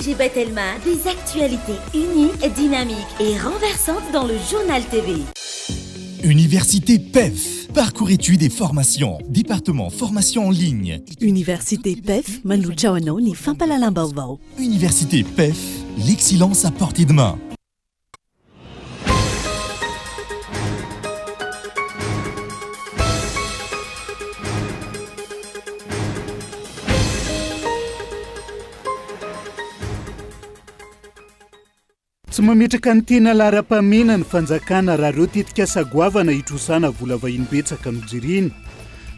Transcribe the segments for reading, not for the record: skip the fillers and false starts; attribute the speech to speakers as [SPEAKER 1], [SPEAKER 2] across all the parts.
[SPEAKER 1] MG Bethelma, des actualités uniques, dynamiques et renversantes dans le journal TV.
[SPEAKER 2] Université PEF, parcours études et formations, département formation en ligne.
[SPEAKER 3] Université PEF, Malouchaoano ni Fampalalambauvao.
[SPEAKER 2] Université PEF, l'excellence à portée de main.
[SPEAKER 4] Tsy mametraka ny tena lara-pamena ny fanjakana raha ireo tetika sagoavana hitrosana vola vahiny-betsaka nojerena.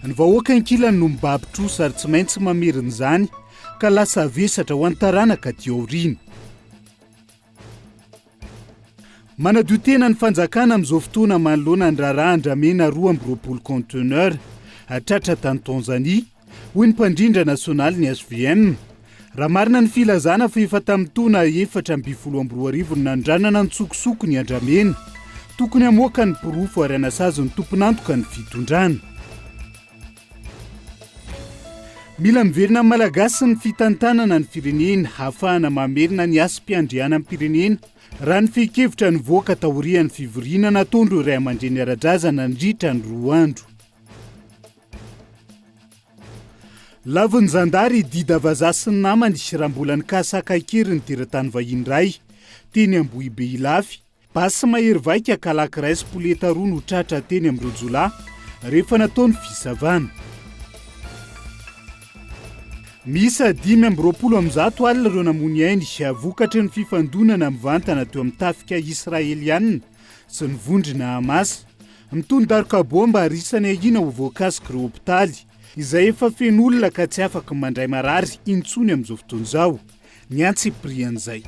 [SPEAKER 4] Ny vahoaka ankilany no mibaby-trosa ary tsy maintsy mamerina izany ka lasa avesatra ho an-taranaka aty aoriana. Manadio tena ny fanjakana amin'izao fotoana manoloana ny raharaha Andramena 2 conteneur atratra tany Tanzania hoy ny mpandrindra nasionaly ny SVM. Raha marina ny filazana fa efa tamin'ny taona 4.12 nandranana ny tsokosoko ny Andramena, tokony hamoaka ny pirofo ary anasazy ny tompon'antoka ny fitondrana. Mila miverina malagasy ny fitantanana ny firenena hahafahana mamerina ny asam-piandriana amin'ny pirenena raha ny fehi-kevitra ny voaka taorian'ny fivoriana natondro iray aman-dreny ara-drazana nandritra ny 2 andro. Lavon'ny zandary dida vazaha sy ny namany raha mbola nikasaka kery ny teratany vahiny ray teny Ambohibe Ilafy, basy mahery vaika kalakiray sy poleta 2 no tratra teny amin'ny Rojolà rehefa nataony fisavana. Misa 520 alina ireo namony ainy vokatry ny fifandonana mivantana teo amin'ny tafika Israelianina sy ny vondrina Hamas. Mitony daroka bomba arisany ahina ho voakasika ireo hopitaly izay efa feno olona ka tsy afaka mandray marary intsony amin'izao fotoana izao. Ny antsiprian'izay.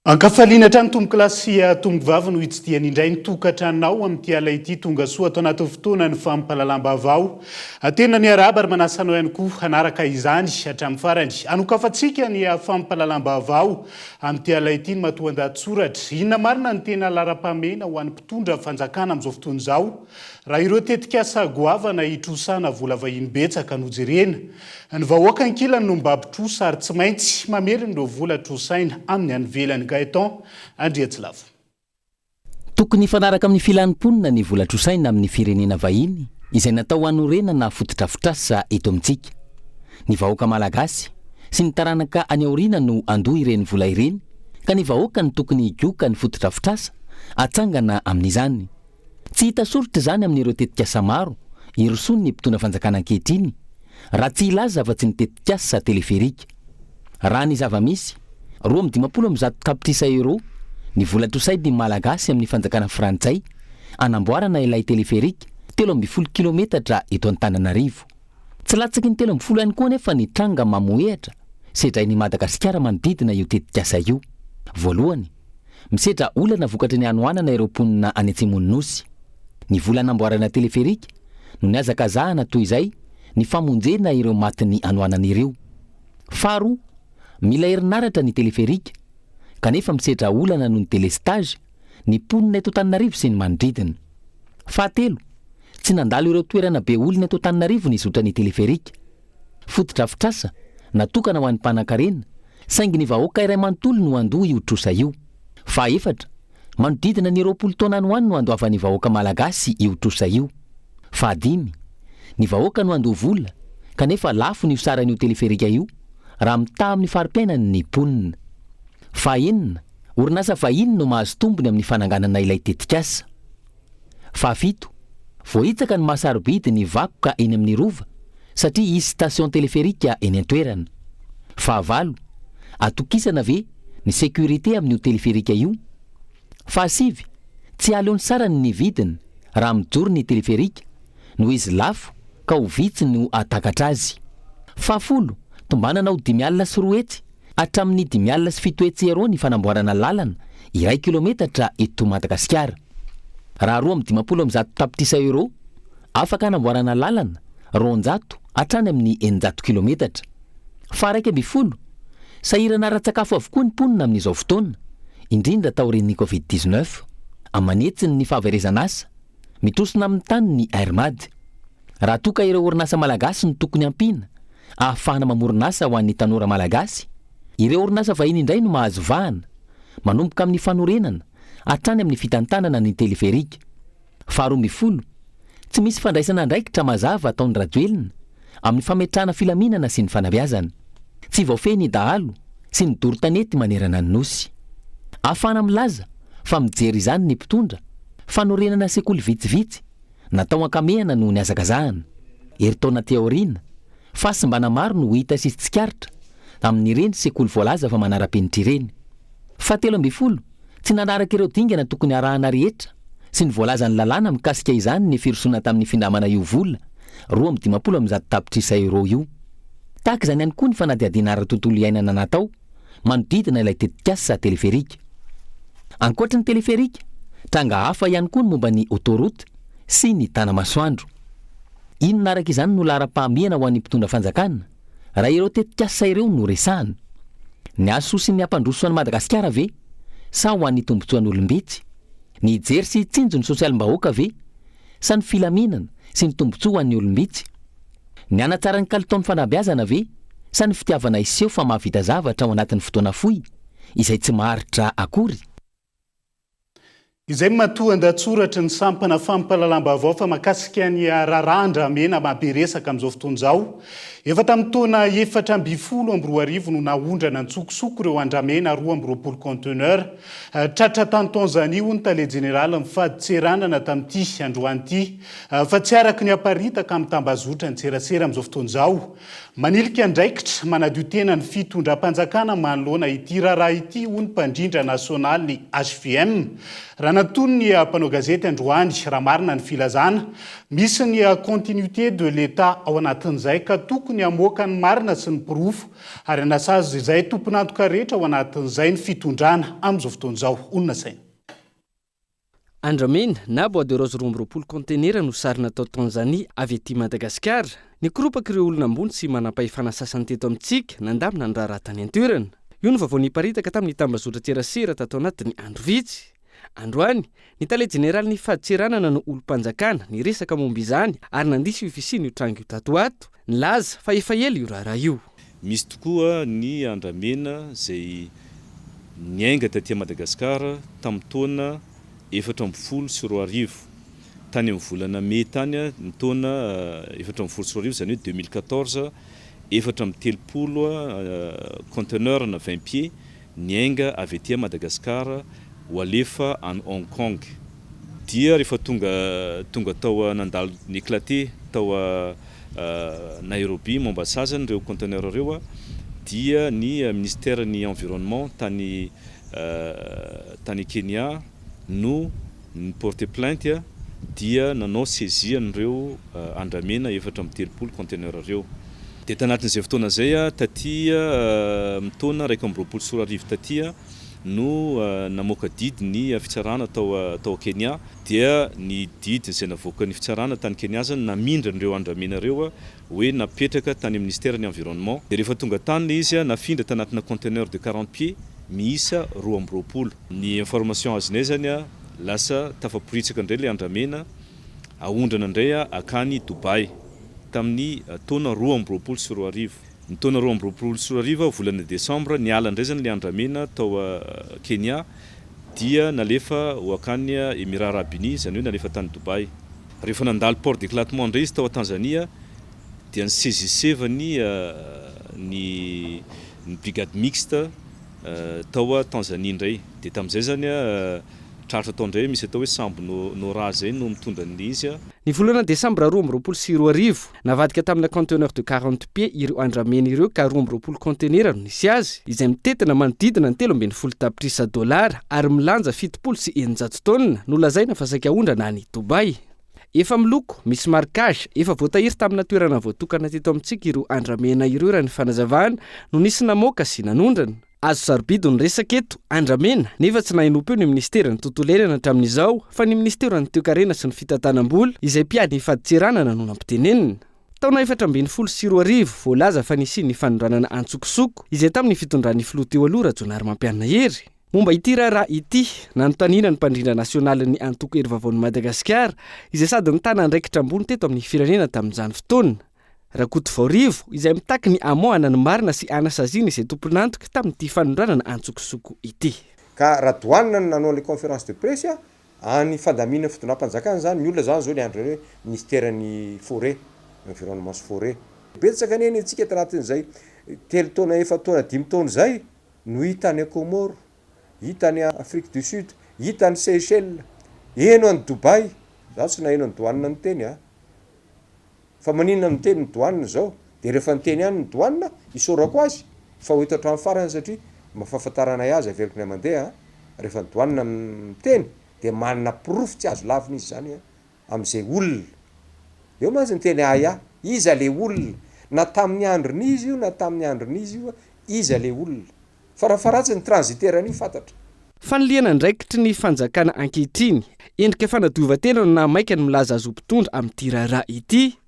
[SPEAKER 4] Ankafaliana hatrany tombo-kilasy tombo-vavy no hitsidihany indray ny tokantranonao amin'ity ala ity tonga soa atao anaty fotoana ny fampalalam-bavao. Tena ny araba ary manasanao ihany koa hanaraka izany hatramin'ny farany. Anokafantsika ny fampalalam-bavao amin'ity ala ity ny matoan-dahatsoratra. Inona marina ny tena lara-pamena ho an'ny mpitondra fanjakana amin'izao fotoana izao raha ireo tetika sagoavana hitrosana vola vahiny-betsaka nojerena. Ny vahoaka ankilany no mibaby-trosa ary tsy maintsy mamerina ireo vola trosaina amin'ny anivelany Gaetan Andriatsilava.
[SPEAKER 5] Tokony fanaraka amin'ny filanimponina ny vola trosaina amin'ny firenena vahiny izay natao hanorenana fotodrafitrasa eto amintsika. Ny vahoaka malagasy sy ny taranaka any aoriana no andoha ireny vola ireny ka ny vahoaka ny tokony higioka ny fotodrafitrasa atsangana amin'izany. Tsy hita soritra izany amin'ireo tetikasa maro irosony ny mpitondra fanjakana ankehitriny raha tsy ilaza afa-tsy ny tetikasa teleferika. Raha ny zava-misy 250 kapitrisa euro ny vola trosainy malagasy amin'ny fanjakana frantsay anamboarana ilay teleferika 13 kilometatra eto Antananarivo. Tsy latsaky ny 13 ihany koa nefa ny tranga mamoehatra sedrainy Madagasikara manodidina io tetikasa io. Voalohany, misedra olana vokatry ny anoanana ireo mponina any Atsimon'ny Nosy. Ny vola namboarana teleferika no ny azakazahana toy izay ny famonjena ireo matiny anoanana ireo. Faharoa, mila herinaratra ny teleferika kanefa misedra olana noho ny telestage ny mponina eto Antananarivo sy ny manodidina. Fahatelo, tsy nandalo ireo toerana be olona eto Antananarivo ny zotra ny teleferika. Fotodrafitrasa natokana ho an'ny mpanankarena saingy ny vahoaka iray manontolo no andoha io trosa io. Fahaefatra, manodidina ny 20 taona any no andoavan'ny vahoaka malagasy io trosa io. Fahadimy, ny vahoaka no andoha vola kanefa lafo ny usaran'io teleferika io raha mitaha amin'ny fari-piainany ny mponina. Fahaenina, orinasa vahiny no mahazo tombony amin'ny fananganana ilay tetikasa. Fahafito, voahitsaka ny mahasarobidy ny vakoka eny amin'ny rova satria isy station teleferika eny an-toerana. Fahavalo, atokisana ve ny sécurité amin'io teleferika io. Fahasivy, tsy aleony sarany ny vidiny raha mijoro ny teleferika no izy lafo ka ho vitsy no atakatra azy. Fahafolo, tombanana ho 5 alina sy 2 hetsy hatramin'ny 5 alina sy 7 hetsy euro ny fanamboarana lalana 1 kilometatra eto Madagasikara. Raha 250 tapitrisa euro afaka hanamboarana lalana 200 hatrany amin'ny 900 kilometatra. Fa 120 Sahirana ara-tsakafo avokoa ny mponina amin'izao fotoana, indrindra taorian'ny Covid-19. Amanetsiny ny fahaverezana asa, mitosona amin'ny tany ny Airmad. Raha toka ireo orinasa malagasy no tokony ampiana, ahafahana mamoronasa ho an'ny tanora malagasy, ireo orinasa vahiny indray no mahazo vahana, manomboka amin'ny fanorenana, hatrany amin'ny fitantanana ny teleferika. Faharoa ambin'ny folo, tsy misy fandraisana andraikitra mazava ataon'ny rajoelina amin'ny fametrahana filaminana sy ny fanabeazana. Tsy voafehy ny dahalo sy ny doro-tanety manerana ny nosy. Ahafahana milaza fa mijery izany ny mpitondra, fanorenana sekoly vitsivitsy, natao ankamehana no ny azakazahana. Heritaona teoriana, fahasimbana maro no hita sy tsikaritra amin'ireny sekoly voalaza fa manara-penitra ireny. Fahatelo ambin'ny folo, tsy nanaraka ireo dingana tokony arahana rehetra sy ny voalazan'ny lalàna mikasika izany ny firosoana tamin'ny findamana io vola 2,50 tapitrisa euro io. Tahaka izany ihany koa ny fanadihadiana ara-tontolo iainana natao manodidina ilay tetikasa teleferika. Ankoatra ny teleferika, tranga hafa ihany koa ny momba ny autoroute sy ny tanamasoandro. Inona araka izany no lara-pahamehana ho an'ny mpitondra fanjakana raha ireo tetikasa ireo no resahana? Ny aso sy ny ampandroso an'i Madagasikara ve? Sa ho an'ny tombotsoan'ny olombetsy? Ny hijery sy hitsinjo ny sosialim-bahoaka ve? Sa ny filaminana sy ny tombotsoa ho an'ny olombetsy? Ny anatsara ny kalitaon'ny fanabeazana ve? Sa ny fitiavana iseho fa mahavita zavatra ao anatin'ny fotoana fohy izay tsy maharitra akory?
[SPEAKER 4] Izay matoa andatsoratra ny sampana fampalalam-baovao fa makasika ny rarandra mena maberesaka amin'izao fotoana izao. Efa tamin'ny taona 420 no naondrana ntsokosoko ireo andramena 220 conteneur tratra tany Tanzania ho ny tale general mifaditseranana tamin'ity androany ity fa tsy araka ny aparitaka amin'ny tambazotra ny tserasera amin'izao fotoana izao. Manilika andraikitra manadio tena ny fitondram-panjakana manoloana ity raharaha ity ho ny mpandrindra nasionaly ny HVM. Raha natony ny mpanao gazety androany raha marina ny filazana, misy ny continuité de l'État ao anatin'izay ka tokony amoaka ny marina sy ny pirofo ary nasazy izay tompon'antoka rehetra ao anatin'izay ny fitondrana amin'izao fotoana izao. Onona saina.
[SPEAKER 6] Andramena na bois de rose 220 contenera no sarina tao Tanzania avy aty Madagasikara. Ny koropaka ireo olona ambony sy manam-pahefana sasany teto amintsika nandamina ny raharaha tany an-toerana. Io no vaovao niparitaka tamin'ny tambazotra tserasera tato anatin'ny andro vitsy. Androany, ny tale generaly ny faditseranana no olom-panjakana ny resaka momba izany ary nandisy io ofisiny io trango io tatoato. Nilaza fa efa ela io raharaha io.
[SPEAKER 7] Misy tokoa ny andramena izay niainga taty Madagasikara tamin'ny taona 420 tany amin'ny volana May tany ny taona 420 izany hoe 2014 430 conteneur na 20 pieds niainga avy aty Madagasikara ho alefa en Hong Kong. Dia rehefa tonga tao nandalo n'éclaté tao Nairobi Mombasa reo conteneur reo dia ny ministère ny environnement tany Kenya no porte plainte dia nanao saisie an'ireo andramena 430 conteneur reo. Dia tanatin'izay fotoana zay taty mitona 220 sorarivo taty no namoaka didy ny fitsarana tao Kenya dia ny didy izay navoaka ny fitsarana tany Kenya zany namindra an'ireo andramena reo hoe napetraka tany ministère ny environnement. Dia rehefa tonga tany izy nafindra tanatina conteneur de 40 pieds miisa 220. Ny information azonay zany lasa tafaporitsaka indray le andramena aondrana indray akany Dubai tamin'ny taona 220 sy 2 ny taona 220 sy 2 volana Desembre niala indray zany le andramena tao Kenya dia nalefa ho akany Émirats Arabes Unis zany hoe nalefa tany Dubai. Rehefa nandalo port d'éclatement indray izy tao Tanzania dia nisezisevany ny brigade mixte tao Tanzania indray. Dia tamin'izay zany tratra tao indray misy atao hoe sambo nora zay no mitondra n'izy.
[SPEAKER 6] Ny volana Desambra 220 sy 2 navadika tamina conteneur de 40 pieds ireo andramena ireo ka 220 contenera no nisy azy izay mitetina manodidina ny 13 tapitrisa dolara ary milanja 70 sy 900 tonnes no lazaina fa saika ondrana any Dubai. Efa miloko, misy marquage, efa voatahiry tamina toerana voatokana teto amintsika ireo andramena ireo raha ny fanazavana no nisy namoaka sy nanondrana. Azo sarobidy ny resaka eto, andramena, nefa tsy nahinompo eo ny ministera ny tontolo iainana hatramin'izao fa ny ministera ny toe-karena sy ny fitantanam-bola izay mpiady ny faditseranana no nampitenenina. taona 2014 voalaza fa nisy ny fanondranana antsokosoko izay tamin'ny fitondran'ny filoha teo aloha Rajonary Mampianina Hery. Momba ity raharaha ity nanontaniana ny mpandrindra nasionaly ny antoko hery vavaon'i Madagasikara izay sady nitana andraikitra ambony teto amin'ny firenena tamin'izany fotoana. Rakoto Vaorivo izay mitaky ny amohana ny marina sy anasazina izay tompon'antoka tamin'ity fanondranana antsokosoko ity.
[SPEAKER 8] Ka Radoanina nanao les conférences de presse any fandamina fitondram-panjakana zany ny olona zany zao le andro hoe ministèren'ny forêt, environnement sy forêt. Betsaka neny antsika tanatin'izay 3 taona 4 taona 5 taona zay no hita any Comore, hita any Afrique du Sud, hita any Seychelles, eno any Dubai, zao tsy naheno any douane ny teny fa maninona ny teny ny douane zao de rehefa ny teny any ny douane isorako azy fa ho hita hatramin'ny farany satria mafafantarana azy averiko ny mandeha rehefa ny douane ny teny de manana proof tsy azo lavina izy zany am'izay olona eo mantsy ny teny aya iza le olona na tamin'ny andron'izy io na tamin'ny andron'izy io iza le olona farafaratsy ny transitaire-ny fantatra.
[SPEAKER 6] Faniliana ndraikitry ny fanjakana ankehitriny endrika fanadiovan-tena no namaika ny milaza azo mpitondra amin'ity raharaha ity.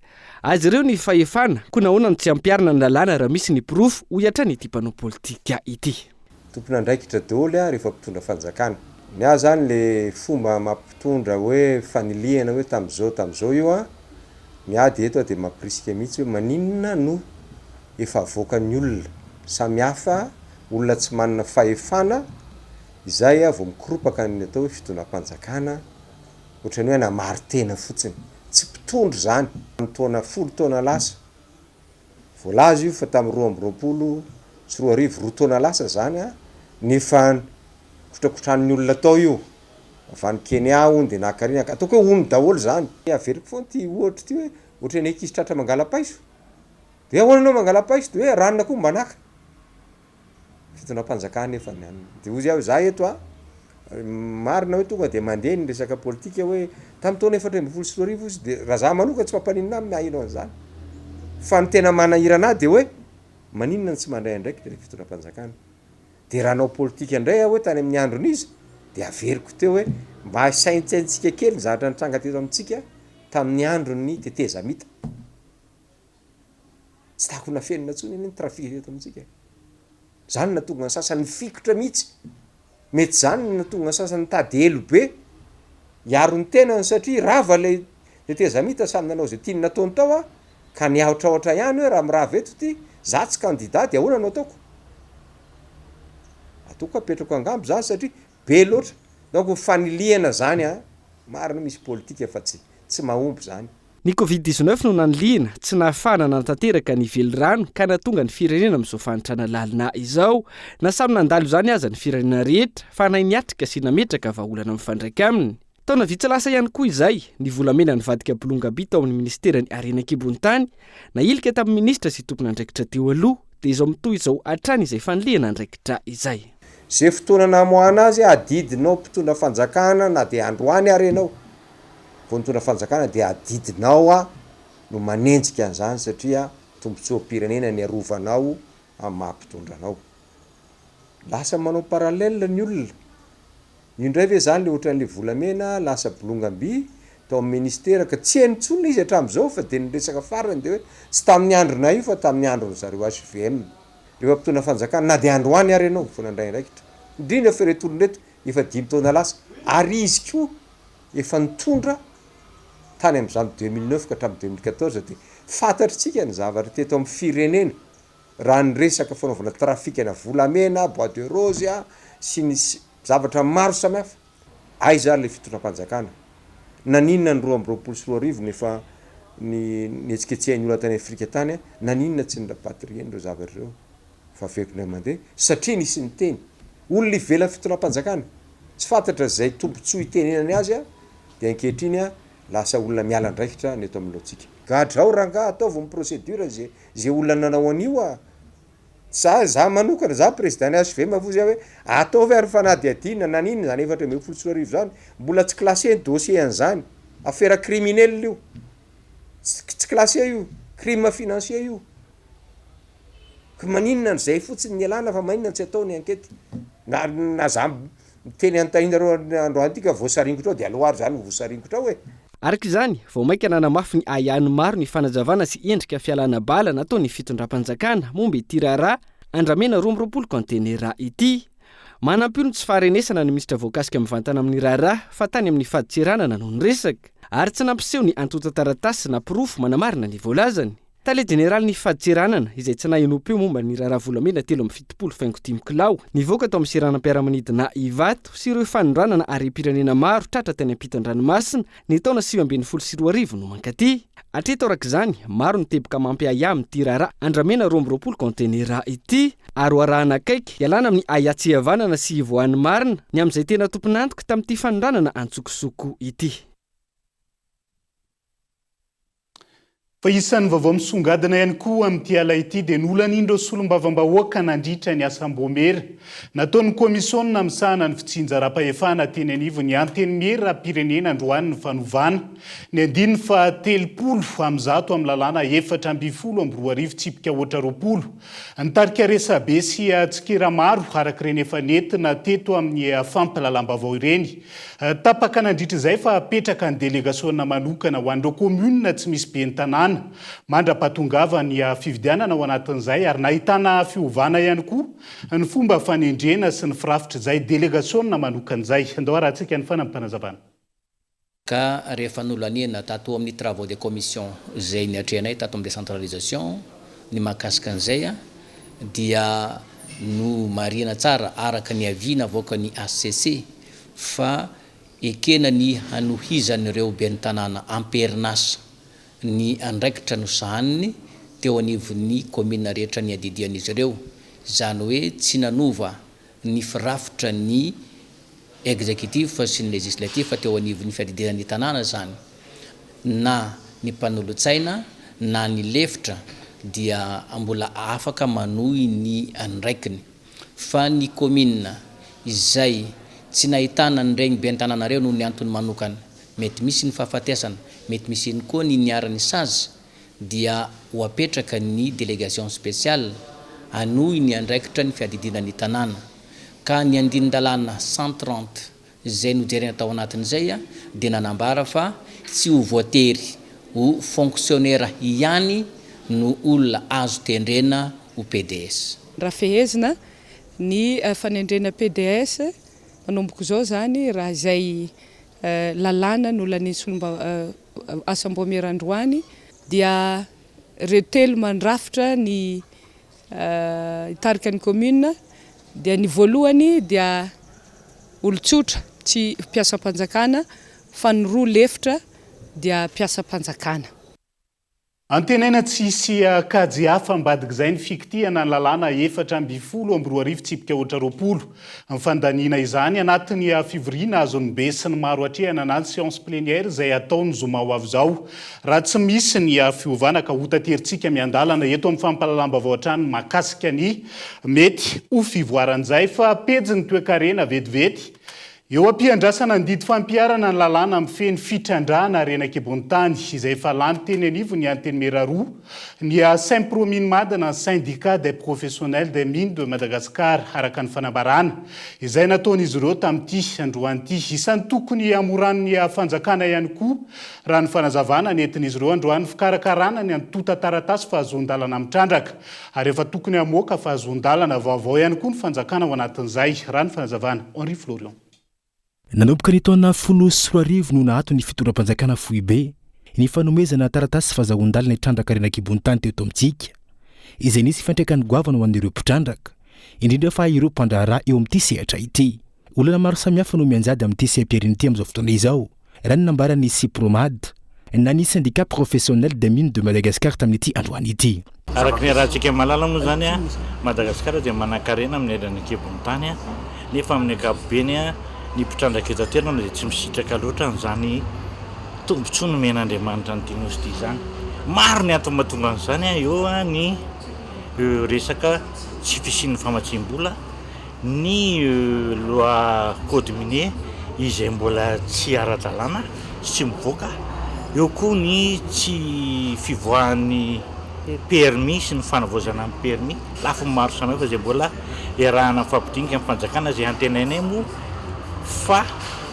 [SPEAKER 6] Azy ireo ny fahefana ko nahoana ny tsy ampiarina ny lalàna raha misy ny proof ho iatra ny ity mpanao politika ity.
[SPEAKER 8] Tompon'andraikitra daholo rehefa mpitondra fanjakana. Nia zany le fomba mampitondra hoe faniliana hoe tam'izao io miady eto de mampirisika mihitsy hoe maninona no efa avoakan'ny olona samihafa olona tsy manana fahefana izay vao mikoropaka ny atao hoe fitondram-panjakana ohatrany hoe namary tena fotsiny tsy mpitondro zany amin'ny taona 10 taona lasa voalaza io fa tamin'ny 2020 sy 2022 taona lasa zany nefa kotrakotrany olona tao io avany Kenya onde nakarina ataoko hoe omby daholo zany averiko foana ty ohatra ty hoe ohatrany ankizy tratra mangala paiso de ahoana anao mangala paiso de hoe ranona koa mbanaka fitondram-panjakana nefa de ozy aho za eto marina hoe tonga de mandeha ny resaka politika hoe tamin'ny taona 2014 izy de raha za manoka tsy mampaninona amin'ny ahino an'izany fa ny tena manahirana de hoe maninona tsy mandray andraiky de le fitondram-panjakana de raha nao politika indray hoe tany amin'ny andron'izy de averiko teo hoe mba saintsaintsika kely ny zavatra nitranga teto amintsika tamin'ny andron'ny teteza mita tsy tako nafenina tsony ny trafika teto amintsika zany natonga ny sasany fikotra mihitsy mety zany natonga ny sasany tady elo be iaro ny tenany satria rava le teteza mita samy nanao zay tiany nataony tao ka niahotraohatra ihany hoe raha mirava eto ty za tsy candidat de ahoana no ataoko apetrako angambo zany satria be loatra donc faniliana zany marina misy politika fa tsy mahomby zany.
[SPEAKER 6] Ny Covid-19 no naniliana tsy nahafahana nantanteraka ny velirano ka natonga ny firenena amin'izao fanitrana lalina izao na samy nandalo zany aza ny firenena rehetra fa nay niatrika sy nametraka vahaolana mifandraika aminy. Taona vitsy lasa ihany koa izay ny volamena nivadika Bolongaby tao amin'ny ministerany Arenankibonitany na ilika tamin'ny ministra sy tompon'andraikitra teo aloha de izao mitohy izao hatrany izay faniliana andraikitra izay.
[SPEAKER 8] Zay fotoana namoahana azy adidinao mpitondra fanjakana na de androany arenao vao nitondra fanjakana de adidinao no manenjika an'izany satria tombontsoa-pirenena ny arovanao amin'ny mahampitondranao lasa manao parallèle ny olona indray ve zany le ohatran'le volamena lasa Bolongaby tao amin'ny ministera ka tsy henontsona izy hatramin'izao fa de niresaka farany de hoe tsy tamin'ny andronay io fa tamin'ny andron'ny zareo HVM rehefa mpitondra fanjakana na de androany arenao vao nandray andraikitra indrindra fa retolo reto efa 5 taona lasa ary izy koa efa nitondra tany amin'izany 2009 ka hatramin'ny 2014 de fantatritsika ny zavatra teto amin'ny firenena raha ny resaka fanaovana trafika na volamena bois de rose sy ny zavatra maro samihafa aiza le fitondram-panjakana naninona ny 2024 nefa ny etsiketsehany olona tany Afrika tany naninona tsy nirapatrie reo zavatra reo fa averiko ny mandeha satria nisy ny teny olona ivela fitondram-panjakana tsy fantatra zay tombontsoa itenenany azy de ankehitriny lasa olona miala ndraikitra neto amin'loatsika gadrao ranga ataovy procédure zay olona nanao anio za manokana za président ny HVM avozy hoe ataovy ary fanady adina nanina zany 2024 zany mbola tsy classé ny dossier an'izany affaire criminelle io tsy classé io crime financier io ka maninona zay fotsiny ny alana fa maninona tsy ataony ankety na za teny antahinareo androany tika voasaringotra de aloary zany voasaringotra hoe
[SPEAKER 6] araka izany vao mainka nanamafy ny ahany maro ny fanazavana sy endrika fialana bala natao ny fitondram-panjakana momba ity raharaha Andramena 20 contenera ity. Manampio tsy faharenesana ny ministra voakasika mivantana amin'ny raharaha fa tany amin'ny faditseranana no niresaka ary tsy nampiseho ny antota taratasy na pirofo manamarina ny voalazany. Tale general ny faditseranana izay tsy nahenopeo momba ny raharaha volamena 3.5 kilao nivoaka tao amin'ny seranam-piaramanidina Ivato sy ireo fanondranana are-pirenena maro tratra tany ampitan-dranomasina ny taona 2012 no mankaty. Atreto arak'izany maro ny teboka mampiaya amin'ity raharaha Andramena 20 contenera ity ary arahana akaiky ialana amin'ny ayatsihavanana sy voany marina ny amin'izay tena tomponantoka tamin'ity fanondranana antsokosoko ity.
[SPEAKER 4] Fa isan'ny vaovao misongadina ihany koa amin'ity ala ity dia nolan'indro solombavam-bahoaka nandritra ny Asambomera. Nataon'ny komisiona misahana ny fitsinjaram-pahefana teny anivo ny antenimera pirenena androany ny fanovana. Ny andininy fa 30 amin'zato amin'ny lalàna 420 tsipika 820. Nitarika resabe sy tsikera maro araka ireny efa nentina teto amin'ny fampalalam-bavao ireny. Tapaka nandritra izay fa apetraka ny delegasiona manokana ho an'ireo komunina tsy misy be ny tanàna. Mandra-patongava ny fividianana ao anatin'izay ary nahitana fiovana ihany koa ny fomba fanendrena sy ny firafitra izay delegasiona manokan'izay. Andao arahantsika ny fanampanazavana.
[SPEAKER 9] Ka rehefa nolanina tato amin'ny travaux de commission izay niatrehanay tato amin'ny décentralisation ny mahakasika an'izay dia no marina tsara araka ny aviana avoaka ny ACC fa ekena ny hanohizan'ireo ben'ny tanàna amperinasa ny andraikitra no sahaniny teo anivon'ny commune rehetra ny adidian'izy ireo, izany hoe tsy nanova ny firafitra ny exécutif sy ny législatif fa teo anivon'ny fiadidian'ny tanàna zany, na ny mpanolotsaina na ny lefitra dia mbola afaka manohy ny andraikiny, fa ny commune izay tsy nahitana ny regny ben'ny tanàna reo no ny antony manokana, mety misy ny fahafatesana, mety misy ny koa ny niarany sazy dia ho apetraka ny délégation spéciale anohy ny andraikitra ny fiadidinan'ny tanàna. Ka ny andinin-dalàna 130 izay nojerena tao anatin'izay dia nanambara fa tsy ho voatery ho fonctionnaire ihany no olona azo tendrena ho PDS.
[SPEAKER 10] Raha fehezina ny fanendrena PDS manomboko zao zany raha izay lalàna nolan'ny Asambomera androany dia retelo mandrafitra ny itarika ny commune dia ny voalohany dia olotsotra tsy mpiasam-panjakana fa ny roa lefitra dia mpiasam-panjakana.
[SPEAKER 4] Antenaina tsisy kajy hafa ambadika izay ny fikitiana ny lalàna 420 tsipika 820. Mifandaniana izany anatin'ny fivoriana azon'ny be sy ny maro atrehana na ny séance plénière izay ataony zoma ho avy izao. Raha tsy misy ny fiovana ka ho tateritsika miandalana eto amin'ny fampalalam-bavao hatrany mahakasika ny mety ho fivoaran'izay fa pejy ny toe-karena vetivety. Eo ampiandrasana ny didy fampiarana ny lalàna amin'ny feny fitrandrahana Renakebontany izay efa lany teny anivo ny antenimera roa ny Saint-Promine Madina syndicat des professionnels des mines de Madagascar araka ny fanambarana izay nataon'izy ireo tamin'ity androan'ity. Isan'ny tokony amoran'ny fanjakana ihany koa raha ny fanazavana nentin'izy ireo androany fikarakarana ny antota taratasy fahazon-dalana mitrandraka ary efa tokony amoaka fahazon-dalana vaovao ihany koa ny fanjakana ao anatin'izay. Raha ny fanazavana Henri Florian.
[SPEAKER 11] Nanomboka ny taona 10 no nahato ny fitondram-panjakana Foibe ny fanomezana taratasy fahazon-dalana hitrandraka Renakebontany teto amintsika izay nisy fiantraikany goavana ho an'ireo mpitrandraka indrindra fa ireo mpandraharaha eo amin'ity sehatra ity. Olona maro samihafa no mianjady amin'ity seha-piarin'ity amin'izao fotoana izao raha ny nambarany Sipromad na ny syndicat professionnel des mines de Madagascar tamin'ity androany ity.
[SPEAKER 12] Araka ny rahantsika malala moa zany Madagascar dia manan-karena amin'ny Renakebontany nefa amin'ny ankapobeny ny mpitrandraka eto an-toerana dia tsy misitraka loatra n'izany tombontsoa nomen'Andriamanitra ny dinosity izany. Maro ny antony mahatonga an'izany eo ny resaka tsy fisian'ny famatsiam-bola, ny loi code minier izay mbola tsy ara-dalàna sy tsy mivoaka, eo koa ny tsy fivoahan'ny permis sy ny fanavoazana amin'ny permis lafiny maro samihafa izay mbola iarahana fampidinika amin'ny fanjakana izay antenainay moa fa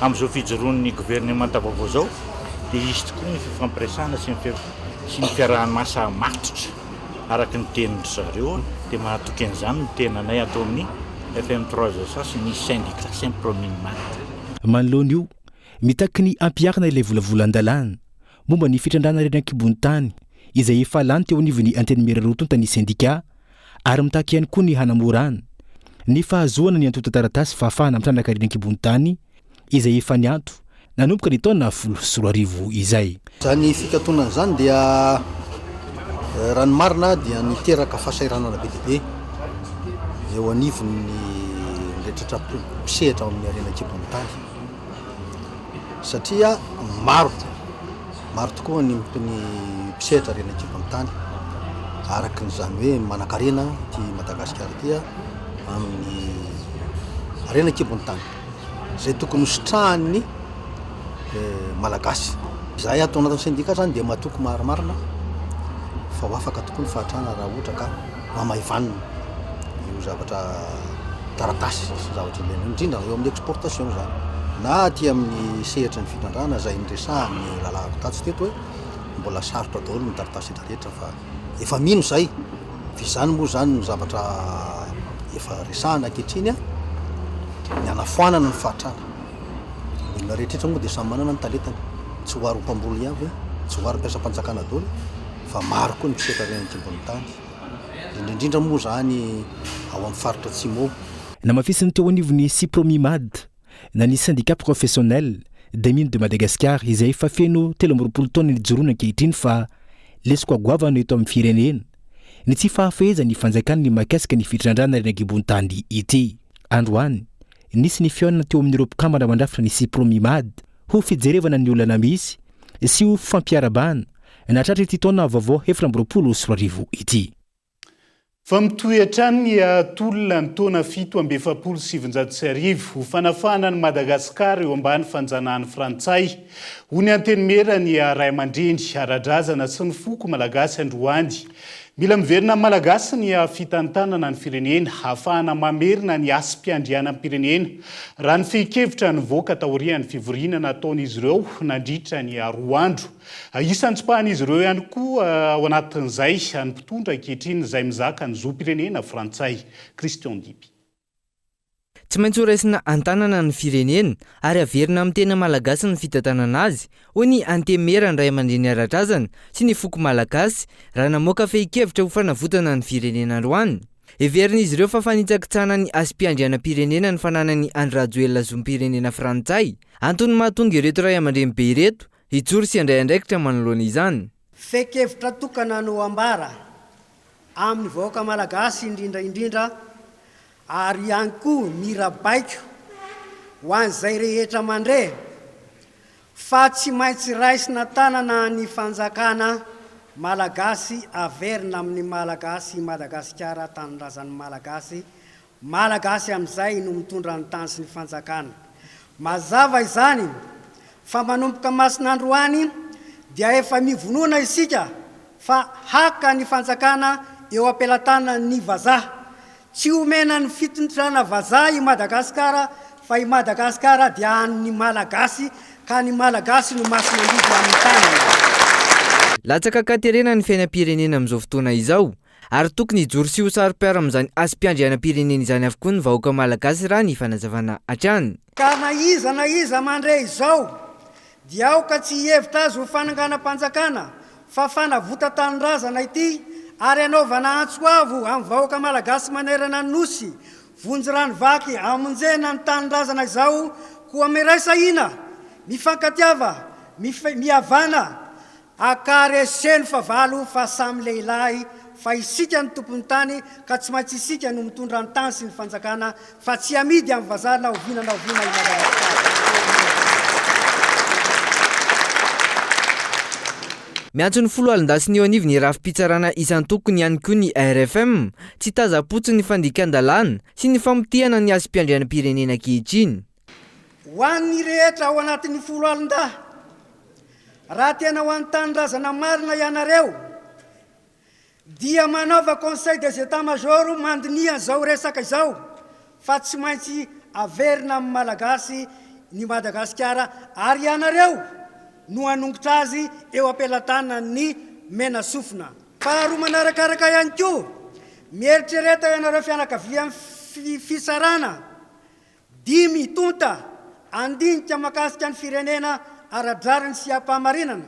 [SPEAKER 12] amin'izao fijoroan'ny gouvernement vaovao zao dia izy tokoa ny fifampiresana sy ny fiaraha-masa matotra araka ny tenin-dry zareo dia mahatoky an'izany ny tenanay atao amin'ny FM3 zasa sy ny syndicat Saint-Promier-Made.
[SPEAKER 11] manoloana io mitaky ny ampiakina ilay volavolan-dalàna momba ny fitrandrana reny ankibony tany izay efa lany teo anivon'ny anteny merarotonta ny syndicat ary mitaky ihany koa ny hanamorana ny fahazoana ny antota taratasy fahafahana mitrandraka reny ankibony tany izay efa nianto nanomboka ny taona 14 izay.
[SPEAKER 13] Zany fikatonan zany dia rano marina dia niteraka fahasairanana be dehibe eo anivon'ny rehetratra pisehatra ao amin'ny arena ankibony tany satria maro tokoa ny pisehatra arena ankibony tany araka n'izany hoe manan-karena ty Madagasikara dia amin'ny arena ankibony tany zay tokony hositrahan'ny malagasy. Zahay atao anatin'ny syndicat zany dia mahatoky marimarina fa ho afaka tokoa ny fahatrana raha ohatra ka mamaivanina io zavatra taratasy sy zavatra ilaina indrindra eo amin'ny exportation zany na aty amin'ny sehatra ny fitrandrana zay niresa amin'ny lalàna tatso teto hoe mbola sarotra daholo ny taratasy rehetra fa efa mino zay fa izany moa zany ny zavatra efa resahana ankehitriny ny anafoanana ny fahatrana. Olona rehetrarehetra moa dia samy manana ny talentany tsy ho aro mpamboly ihany hoe tsy ho aro mpiasa-panjakana daholo fa maro koa ny pisehatra reny ankibony tany indrindrindra moa zany ao amin'ny faritra atsimo.
[SPEAKER 11] Namafisiny teo anivon'ny Saint-Promier-Made na ny syndicat professionnel des mines de Madagascar izay efa feno 13 taona ny joroana ankehitriny fa lesoko agoavana eto amin'ny firenena ny tsy fahafehezany fanjakana ny mahakasika ny fitrandrana reny ankibony tany ity. Androany nisy ny fiaonana teo amin'ny mpikambana mandrafitra ny Saint-Promier-Made ho fijerevana ny olana misy sy ho fampiarabana natratra ity taona vaovao 2024 ity.
[SPEAKER 4] Fa mitoetra ny atolona ny taona 727 ho fanafana ny Madagasikara eo ambany fanjanahany Frantsay ho ny antenimera ny ray aman-dreny ara-drazana sy ny foko malagasy androany. Mila miverina malagasy ny fitantanana ny firenena hafahana mamerina ny asy-piandriana ny firenena raha ny fehi-kevitra ny voaka taorian'ny fivorinana ataon'izy ireo nandritra ny roa andro. Isan'ny tsopahan'izy ireo ihany koa ao anatin'izay ny mpitondra ankehitriny izay mizaka ny zoam-pirenena Frantsay. Christian Dipy.
[SPEAKER 14] Tsy maintsy horaisina antanana ny firenena ary averina amin'ny tena malagasy ny fitantanana azy ho ny antemera ny ray aman-dreny ara-drazana sy ny foko malagasy raha namoaka fehi-kevitra ho fanavotana ny firenena androany. Everin'izy ireo fa fanitsakitsana ny asy-piandrianam-pirenena ny fananany Andry Rajoelina zoam-pirenena Frantsay antony mahatonga ireto ray aman-dreny be ireto hijoro sy andray andraikitra manoloana izany.
[SPEAKER 15] Fehi-kevitra tokana no ambara amin'ny vahoaka malagasy indrindra ary ihany koa mirabaiko ho an'izay rehetra mandre fa tsy maintsy raisina tanana ny fanjakana malagasy averina amin'ny malagasy Madagasikara tanindrazan'ny malagasy amin'izay no mitondra ny tany sy ny fanjakana. Mazava izany fa manomboka masin'androany dia efa mivonona isika fa haka ny fanjakana eo ampelantanana ny vazaha. Tsy omena ny fitondrana vazaha i Madagasikara fa i Madagasikara dia an'ny malagasy ka ny malagasy no masin'andidy amin'ny tany.
[SPEAKER 14] Latsaka katerena ny fiainam-pirenena amin'izao fotoana izao ary tokony hijoro sy ho saro-piara amin'izany asy-piandrianam-pirenena izany avokoa ny vahoaka malagasy raha ny fanazavana hatrany.
[SPEAKER 15] Ka na iza mandre izao dia aoka tsy hevitra azy ho fananganam-panjakana fa fanavota tanindrazana ity ary anaovana antsoavo amin'ny vahoaka malagasy manerana ny nosy vonjy rano vaky amonjena ny tanindrazana izao koa miraisahina mifankatiava mihavana akareseno fa valo fa samy lehilahy fa isika ny tompony tany ka tsy maintsy isika no mitondra ny tany sy ny fanjakana fa tsy amidy amin'ny vazaha na oviana i Madagasikara.
[SPEAKER 14] Miantso ny folo alindasiny eo anivony raha fipitsarana isan'ny tokony ihany koa ny RFM tsy taza-potso ny fandikan-dalàna sy ny famotehana ny asy-piandrianam-pirenena ankehitriny.
[SPEAKER 15] Ho an'ny rehetra ao anatin'ny folo alindahy raha tena ho an'ny tanindrazana marina ianareo dia manaova conseil des états-major mandinihan izao resaka izao fa tsy maintsy averina amin'ny malagasy ny Madagasikara ary ianareo no hanongotra azy eo ampelantanany mena sofina. Faharoa manarakaraka ihany koa, mieritrereta ianareo fianakavian'ny fisarana 5 tonta andinika makasika ny firenena aradrariny sy ampahamarinana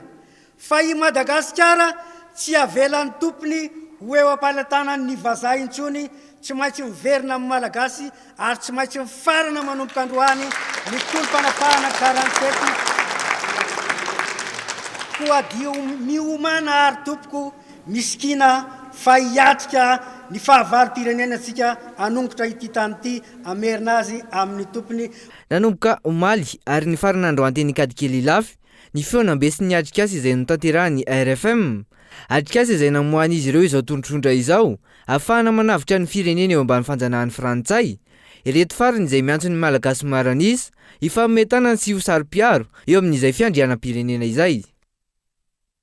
[SPEAKER 15] fa i Madagasikara tsy avelan'ny tompony ho eo am-palatana ny vazaha intsony, tsy maintsy miverina amin'ny malagasy ary tsy maintsy mifarana manomboka androany ny tolom-panapahana 47 koadio miomana ary tompoko miskina fa hiatrika ny fahavalo-pirenenantsika hanongotra ity tany ity amerina azy amin'ny tompony.
[SPEAKER 14] Nanomboka omaly ary ny faran'andro anteny kadikely lafy ny feonambe sy ny atrikasa izay notanterahany RFM. Atrikasa izay namoahany izy ireo izao tondrotondra izao ahafahana manavitra ny firenena eo ambany fanjanahan'ny Frantsay. Ireto farany izay miantso ny malagasy maranisa ifametanany sy ho sary-piaro eo amin'izay fiandrianam-pirenena izay.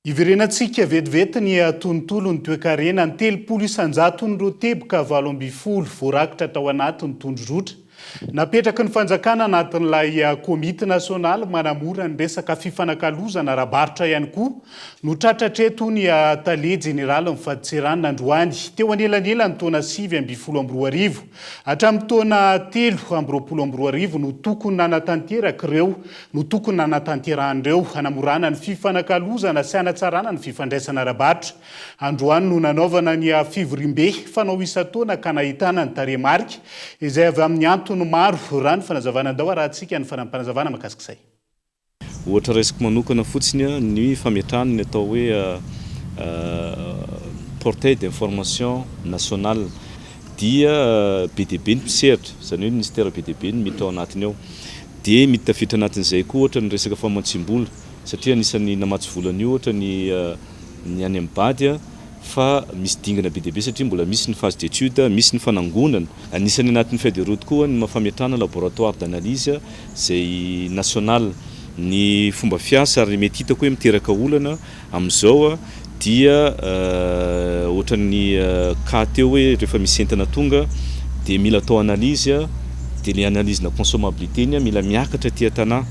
[SPEAKER 4] Iverenantsika vetivety ny tontolo ny toe-karena ny 300 ny roteboka 20 voarakitra tao anatin'ny tondrorotra. Napetraka ny fanjakana anatin'ilay komity nasionaly manamora ny resaka fifanakalozana rahabaritra ihany koa no tratratreto ny tale jeneraly mifaditserana androany teo anelanela ny taona 2022 hatramin'ny taona 2022 no tokony nanatanteraka ireo no tokony nanatanteran'ireo hanamorana ny fifanakalozana sy hanatsarana ny fifandraisana rahabaritra. Androany no nanaovana ny fivorimbe fanao isa-taona ka nahitana ny taremarika izay avy amin'ny antony maro rano fanazavana andao raha antsika ny fanampanazavana makasikisay.
[SPEAKER 7] Ohatra resaka manokana fotsiny ny fametrahana ny atao hoe portail d'information nationale dia BDB ny mpiseratra, izany hoe ministère BDB ny miditra ao anatiny ao. Dia mitafitra anatin'izay koa ohatra ny resaka famatsim-bola satria anisan'ny namatsy volana io ohatra ny any amin'ny bady fa misy dingana BDB satria mbola misy ny phase d'étude, misy ny fanangonana. Anisan'ny anatin'ny feuille de route koa ny mafametrahana laboratoire d'analyse zay national ny fomba fiasa ary mety hitako hoe miteraka olana amin'izao dia ohatra ny cas teo hoe rehefa misy entana tonga dia mila atao analyse dia ny analyse na consommabilité iny mila miakatra aty an-tanà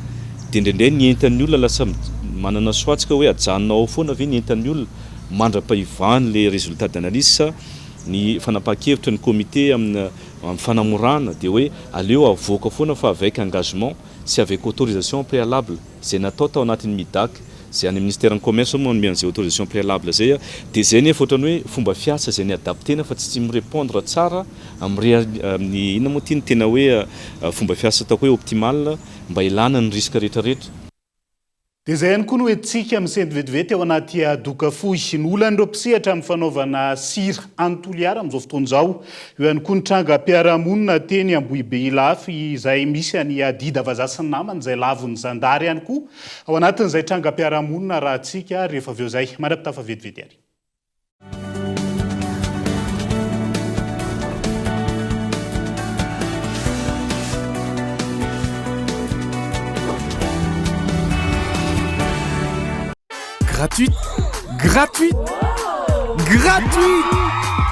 [SPEAKER 7] dia indraindray ny entan'ny olona lasa manana soatsika hoe ajanona ao foana ve ny entan'ny olona mandra-pahivany le résultat d'analyse ny fanapahan-kevitra ny comité amin'ny fanamorana dia hoe aleo avoaka foana fa avec engagement sy avec autorisation préalable zay natao tao anatin'ny MIDAC zay any ministère ny commerce moa manome an'izay autorisation préalable zay dia zay nefa ohatrany hoe fomba fiasa zay ny adaptena fa tsy mirépondre tsara amin'ny inona moa ty ny tena hoe fomba fiasa ataoko hoe optimal mba ilana ny risque rehetrarehetra.
[SPEAKER 4] Dia izay ihany koa no hoentsika amin'ny sendra vetivety ao anaty doka fohy ny olan'ireo mpisehatra amin'ny fanaovana sira antoliara amin'izao fotoana izao. Eo ihany koa ny trangam-piarahamonina teny Ambohibe ilafy izay misy any dida vazaha sy ny namany izay lavon'ny zandary ihany koa ao anatin'izay trangam-piarahamonina raha antsika rehefa avy eo izay manapitafa vetivety ary.
[SPEAKER 2] Gratuite. Gratuite. Gratuite.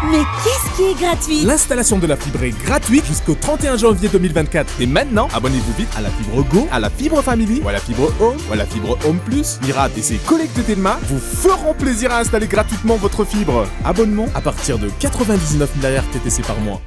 [SPEAKER 1] Mais qu'est-ce qui est gratuit?
[SPEAKER 2] L'installation de la fibre est gratuite jusqu'au 31 janvier 2024. Et maintenant, abonnez-vous vite à la fibre Go, à la fibre Family, ou à la fibre Home, ou à la fibre Home Plus. Mira et ses collectes Telma vous feront plaisir à installer gratuitement votre fibre. Abonnement à partir de 99 000 RTTC par mois.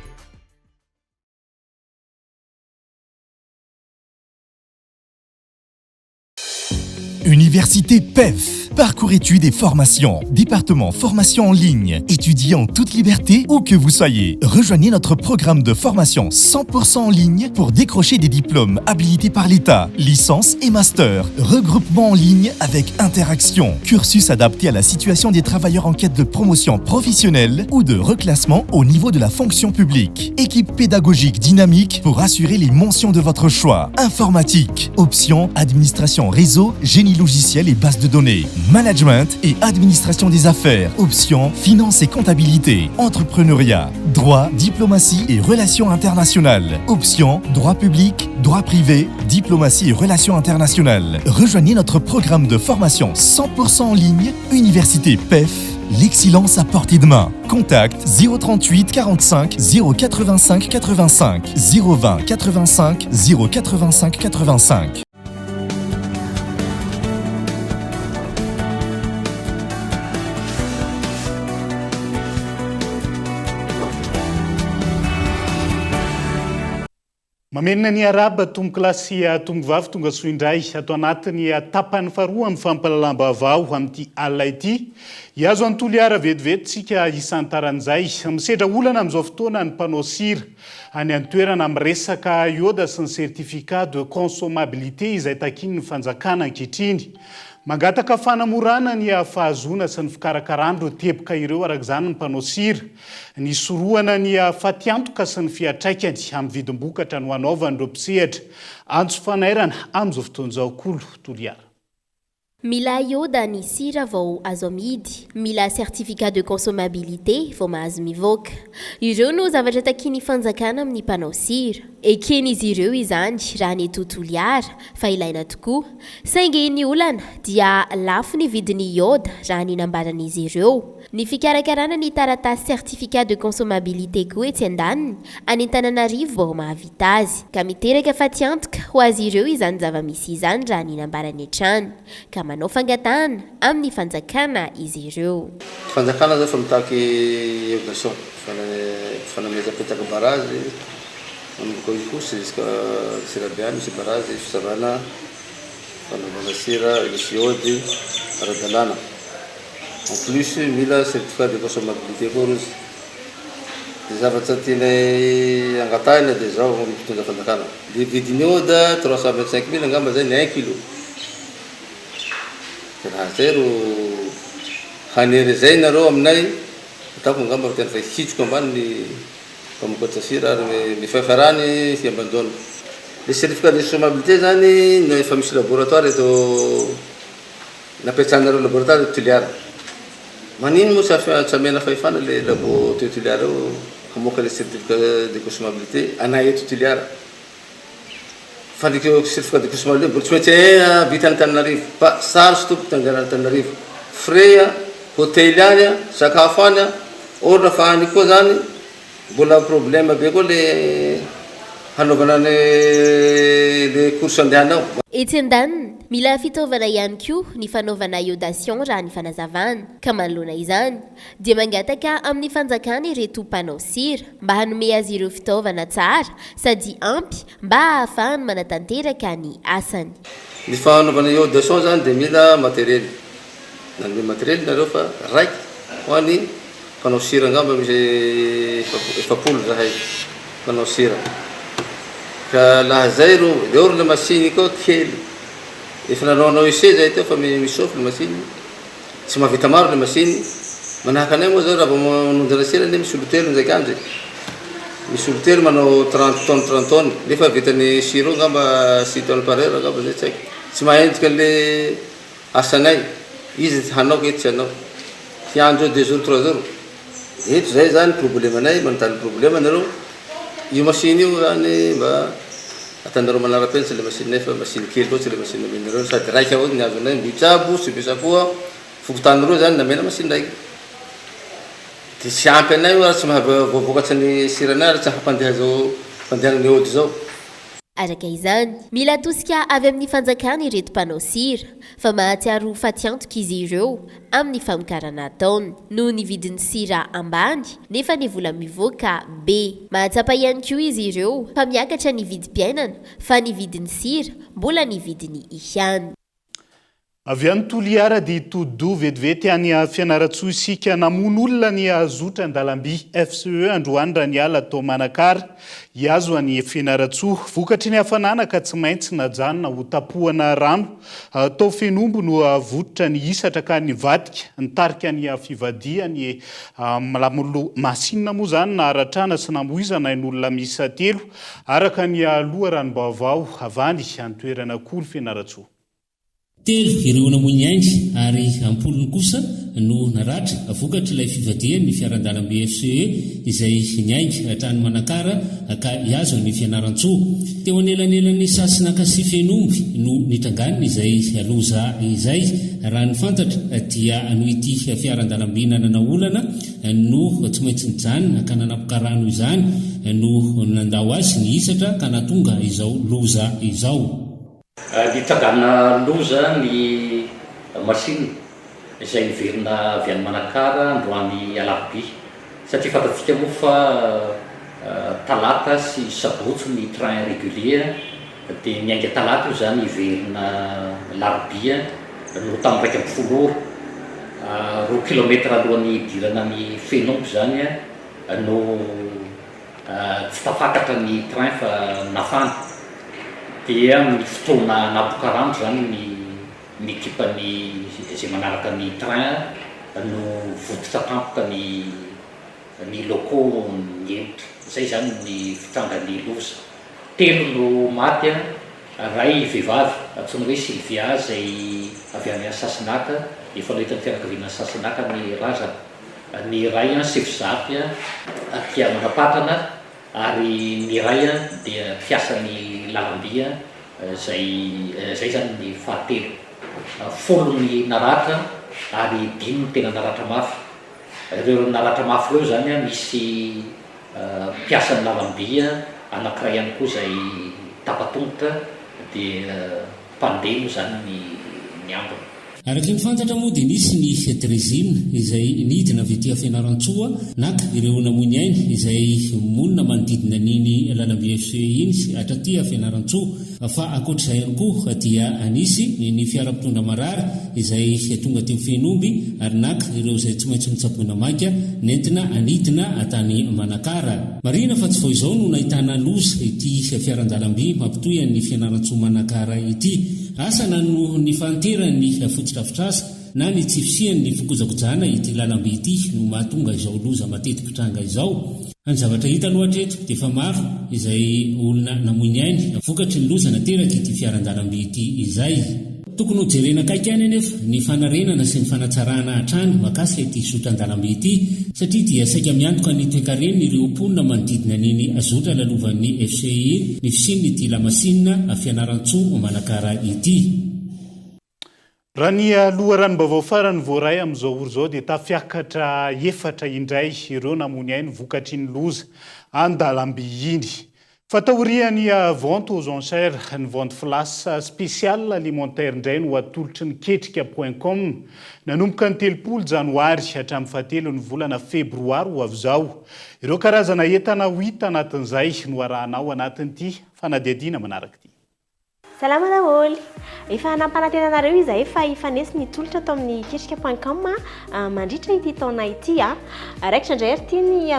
[SPEAKER 2] Université PEF, parcours études et formations, département formation en ligne, étudiez en toute liberté où que vous soyez. Rejoignez notre programme de formation 100% en ligne pour décrocher des diplômes habilités par l'État, licence et master, regroupement en ligne avec interaction, cursus adapté à la situation des travailleurs en quête de promotion professionnelle ou de reclassement au niveau de la fonction publique. Équipe pédagogique dynamique pour assurer les mentions de votre choix. Informatique, option administration réseau, génie logiciel et base de données, management et administration des affaires, options finance et comptabilité, entrepreneuriat, droit, diplomatie et relations internationales, options droit public, droit privé, diplomatie et relations internationales. Rejoignez notre programme de formation 100% en ligne, Université PEF, l'excellence à portée de main. Contact 038 45 085 85 020 85 085 85.
[SPEAKER 4] Mamenina ny araba tomboky lasy tombovavy tonga soa indray atao anatin'ny tapany faharoa amin'ny fampalalam-baovao amin'ity alina ity. Iazo antolo iara vetivety isan'ny taran'izay. Misedra olana amin'izao fotoana ny mpanao sira any an-toerana amin'ny resaka ioda sy ny certificat de consommabilité izay takiny ny fanjakana ankehitriny. Mangataka fanamorana ny fahazona sy ny fikarakarandro teboka ireo arak'izany ny mpanao sira. Ny soroana ny fatiantoka sy ny fiatraikany amin'ny vidim-bokatra no hanaovan'ireo mpisehatra. Antso fanairana amin'izao fotoan'izao kolo toliara.
[SPEAKER 16] Mila ioda ny sira vao azo amidy, mila certificat de consommabilité vao mahazo mivoaka. Ireo no zavatra takiny fanjakana amin'ny mpanao sira. Eken'izy ireo izany raha ny tontolo iara fa ilaina tokoa. Saingy ny olana dia lafo ny vidiny ioda raha ny nambaran'izy ireo. Ny fikarakarana ny taratasy certificat de consommabilité koa etsy andaniny any Antananarivo vao mahavita azy. Ka miteraka fatiantoka ho azy ireo izany zava-misy izany raha ny nambarany hatrany. Ka manao fangatahana amin'ny fanjakana izy ireo.
[SPEAKER 17] Fanjakana zao fa mitaky évaluation fanamezapetaka barazy manomboka ikosy jusqu'à sirabiany misy barazy fisarana fanaovana sira misy iody ara-dalàna. En plus mila certificat de consommabilité koa rozy. Ny zavatra tiany angatahina dia zao mitondra fanjakana. Dia vidiny ioda 325 000 angamba zay ny 1 kilo. Raha zay ro hanery zay nareo aminay atako angamba tena fa hitriko ambany ny mpamokatra sira ary mifafarany sy ambandona. Le certificat de consommabilité zany no efa misy laboratoire eto napetrahanareo laboratoire Tuliara. Manino moa tsamena fahefana le labo Tuliara io hamoaka le certificat de consommabilité anay eto Tuliara. Fa ny certificat de consommabilité mbola tsy maintsy vita Antananarivo. Fa sarotsy tompo tangana Antananarivo. Frais hôtely any, sakafo any, orana fa any koa zany mbola problème be koa le hanaovana le course andehanao.
[SPEAKER 16] Etsy andaniny mila fitaovana ihany koa ny fanaovana iodation raha ny fanazavana. Ka manoloana izany dia mangataka amin'ny fanjakana ireto mpanao sira mba hanome azy ireo fitaovana tsara sady ampy mba ahafahany manatanteraka ny asany.
[SPEAKER 17] Ny fanaovana iodation zany dia mila matériel. Nanome matériel nareo fa raiky ho an'ny mpanao sira angamba misy 700 zahay mpanao sira. Ka laha zay ro eo le machine koa kely. Efa nanaonao ese zay teo fa misôfy le machine. Tsy mahavita maro le machine. Manahaka anay moa zao raha vao manondrana sira ne misy olotelo ndraiky andro. Misy olotelo manao 30 tonnes. Nefa vitany sira ngamba 6 tonnes par heure ngamba zay tsy haiko. Tsy mahendrika le asanay. Izy hanao eto tsy hanao. Fiandro 2 jours 3 jours. Eto zay zany problème anay manontany problème nareo. Io machine io zany mba atanareo manara-penitra le machine nefa machine kely loatsy le machine amenareo sady raiky avao ny azonay mitsabo sy misapoa fokotanareo zany namena machine raiky. Dia tsy ampy anay io tsy mahavoakatsy ny siranay ary tsy hampandeha zao pandehana ny ody zao.
[SPEAKER 16] Araka izany, mila tosika avy amin'ny fanjakana ireto mpanao sira fa mahatsiaro fatiantoka izy ireo amin'ny famokarana ataony noho ny vidiny sira ambany nefa ny vola mivoaka be. Mahatsapa ihany koa izy ireo fa miakatra ny vidim-piainana fa ny vidiny sira mbola ny vidiny ihany.
[SPEAKER 4] Avy any Toliara dia todo vetivety any Fianaratsoa isika namono olona ny azotra an-dalamby FCE androany raha ny ala atao manakara iazo any Fianaratsoa. Vokatry ny hafanana ka tsy maintsy najanona ho tapohana rano. Tao fenombo no vototra ny isatra ka ny vadika nitarika ny fivadia ny masinina moa zany na aratrana sy namoizana ny olona miisa 3 araka ny loha ranom-baovao avany any toerana koly Fianaratsoa.
[SPEAKER 18] 3 ireo namoy aindry ary ampolony kosa no naratra vokatry ilay fivadia ny fiaran-dalambe FCE izay ny aindry hatrany manakara ka iazo ny Fianaratsoa. Teo anelanelan'ny sasina kasi fenomby no nitrangany izay loza izay raha ny fantatra dia no ity fiaran-dalambe nanana olana no tsy maintsy nijanona ka nanapokarano izany no nandao azy ny isatra ka natonga izao loza izao.
[SPEAKER 19] Nitrangana loza ny machine izay niverina avy any Manakara androany Alaroby satria fantatsika moa fa talata sy sabotsy ny train régulier dia miainga talata io zany iverina larobia no tamin'ny raika amby folo ora 2 kilometra alohan'ny idirana ny fenompo zany no tsy tafakatra ny train fa nafana dia amin'ny fotoana nabokarandro zany ny ekipany zay manaraka ny train no voditra tampoka ny locaux ny emitra zay zany ny fitrangan'ny loza 3 no maty ray vehivavy antsoina hoe Sylvia zay avy any Sasinaka efa nohitan'ny fianakaviana Sasinaka ny razana ny ray Sefizaty atia Manapatrana ary ny ray dia fiasan'ny lalamby zay zany ny fahatelo 10 ny naratra ary 5 ny tena naratra mafy ireo naratra mafy ireo zany misy mpiasan'ny lalamby anankiray ihany koa zay tapatongotra dia mpandeha moa zany ny ambiny
[SPEAKER 18] araka ny fantatra moa dia nisy ny trésime izay nidina avy ety Fianaratsoa naka ireo namony ainy izay monina manodidina niny lalambe FC iny sy atraty Fianaratsoa fa ankoatr'izay ihany koa dia anisy ny fiara-pitondra marary izay tonga teo Fenomby ary naka ireo izay tsy maintsy nitsaboina maika nentina anidina tany Manakara. Marina fa tsy vao izao no nahitana loza ety fiaran-dalamby mampitoy ny Fianaratsoa Manakara ety. Asana no ny fanterany fototrafitrasa na ny tsy fisian'ny fikojakojana ity lalambe ity no mahatonga izao loza matetiky tranga izao. Ny zavatra hita loatra eto dia fa maro izay olona namoiny ainy vokatry ny loza nateraka ity fiaran-dalambe ity izay. Tokony ho jerena kaiky any anefa ny fanarenana sy ny fanatsarana hatrany makasika ity sotran-dalambe ity satria dia saika miantoka ny toe-kareny ireo mponina manodidina niny azotra lalovan'ny FCI ny fisininy ity lamasinina Fianaratsoa Manakara ity.
[SPEAKER 4] Raha ny loharanom-baovao farany voaray amin'izao oro izao dia tafiakatra 4 indray ireo namony ainy vokatry ny loza an-dalamby iny. Fataorian'ny vente aux enchères ny vente flash spéciale alimentaire indray no atolotry ny ketrika.com nanomboka ny 3 janoary hatramin'ny 7 ny volana febroary ho avy izao. Ireo karazana entana ho hita anatin'izay no arahanao anatin'ity fanadihadiana manaraka ity.
[SPEAKER 20] Salama daholo. Efa nampanantenanareo izahay fa ifanesy nitolotra tao amin'ny ketrika.com mandritra ity taona ity raikitra indray ary ity ny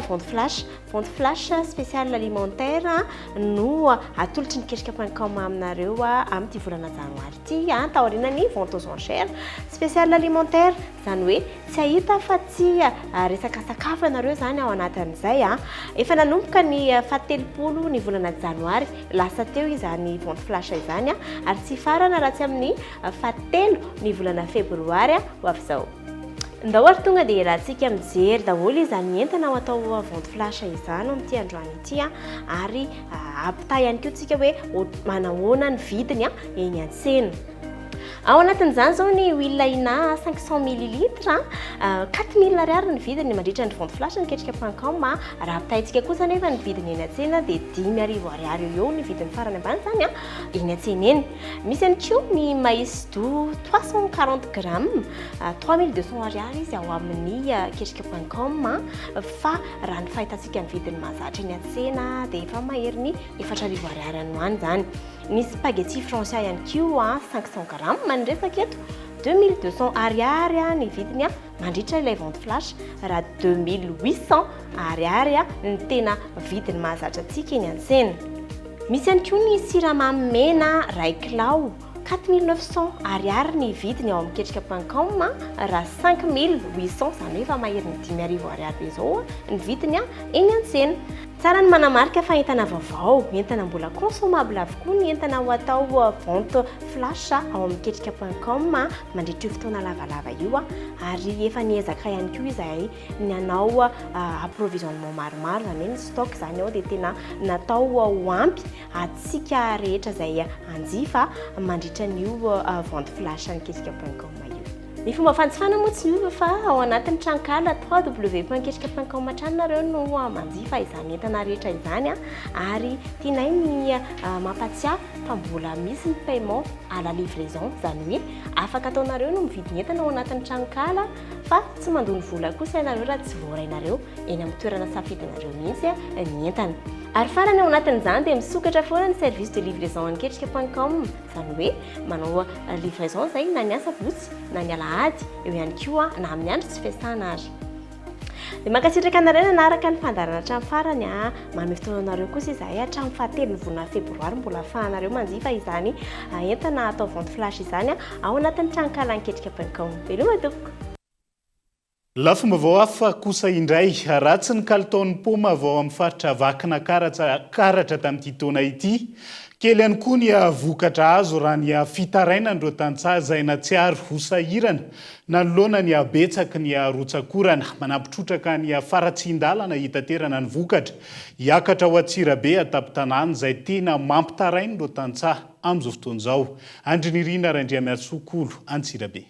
[SPEAKER 20] vente flash spéciale alimentaire no atolotry ny ketrika.com aminareo amin'ity volana janoary ity taorianany vente aux enchères spéciale alimentaire zany hoe tsy ahita fa tsy resaka sakafo ianareo zany ao anatin'izay efa nanomboka ny 17 ny volana janoary lasa teo izany vente flash izany ary tsy farana raha tsy amin'ny 7 ny volana febroary ho avy izao. Ndao ary tonga dia rahantsika mijery daholo izany entana ao atao vente flash izany amin'ity androany ity ary ampitay ihany koa tsika hoe manahoana ny vidiny eny an-tsena. Ao anatin'izany zao ny huile ina 500 ml 4000 ariary ny vidiny mandritra ny vente flash ny ketrika.com raha apitaitsika kosa nefa ny vidiny eny an-tsena dia 10,000 ariary eo ny vidiny farany ambany zany eny an-tsena eny. Misy ihany koa ny maïs doux 340 grammes 3200 ariary izy ao amin'ny ketrika.com fa raha ny fahitatsika ny vidiny mahazatra eny an-tsena dia efa mahery ny 4,000 ariary any hoany zany. Ny spaghetti français ihany koa 500 grammes mandresaka eto 2200 ariary ny vidiny mandritra ilay vente flash raha 2800 ariary ny tena vidiny mahazatra antsika eny an-tsena. Misy ihany koa ny siramamy mena ray kilao 4900 ariary ny vidiny ao amin'ny ketrika.com raha 5800 zany hoe efa mahery ny 10,000 ariary be izao ny vidiny eny an-tsena. Tsara ny manamarika fa entana vaovao, entana mbola consommable avokoa ny entana ho atao vente flash ao amin'ny ketrika.com mandritra io fotoana lavalava io ary efa niezaka ihany koa izahay ny anao approvisionnement maromaro zany hoe ny stock zany ao dia tena natao ho ampy atsika rehetra izay anjifa mandritra n'io vente flash ny ketrika.com io. ny fomba fanjifana moa tsy miova fa ao anatin'ny trankala www.ketrika.com hatranonareo no manjifa izany entana rehetra izany ary tianay ny mampatsiahy fa mbola misy ny paiement à la livraison zany hoe afaka ataonareo no mividy ny entana ao anatin'ny trankala fa tsy mandony vola kosa ianareo raha tsy voarainareo eny amin'ny toerana safidinareo mihitsy ny entana ary farany ao anatin'izany dia misokatra foana ny service de livraison anketrika.com zany hoe manao livraison zay na ny asabotsy na ny alahady eo ihany koa na amin'ny andro tsy fiasana ary dia mankasitraka anareo nanaraka ny fandarana hatramin'ny farany manome fotoananareo kosa izahay hatramin'ny fahatelo ny volana febroary mbola ahafahanareo manjifa izany entana atao vente flash izany ao anatin'ny trankala anketrika.com veloma tompoko.
[SPEAKER 4] Lafomba vao hafa kosa indray ratsy ny kalitaon'ny poma vao amin'ny faritra vakina karatra tamin'ity taona ity kely ihany koa ny vokatra azo raha ny fitarainan'ireo tantsaha izay na tsy ary hosahirana na nolona ny abetsaky ny rotsakorana manampitrotraka ny faratsindalana hitaterana ny vokatra hiakatra ho Antsirabe atapy-tanàna izay tena mampitarain'ireo tantsaha amin'izao fotoan'izao. Andrinirina Randriamiasokolo Antsirabe.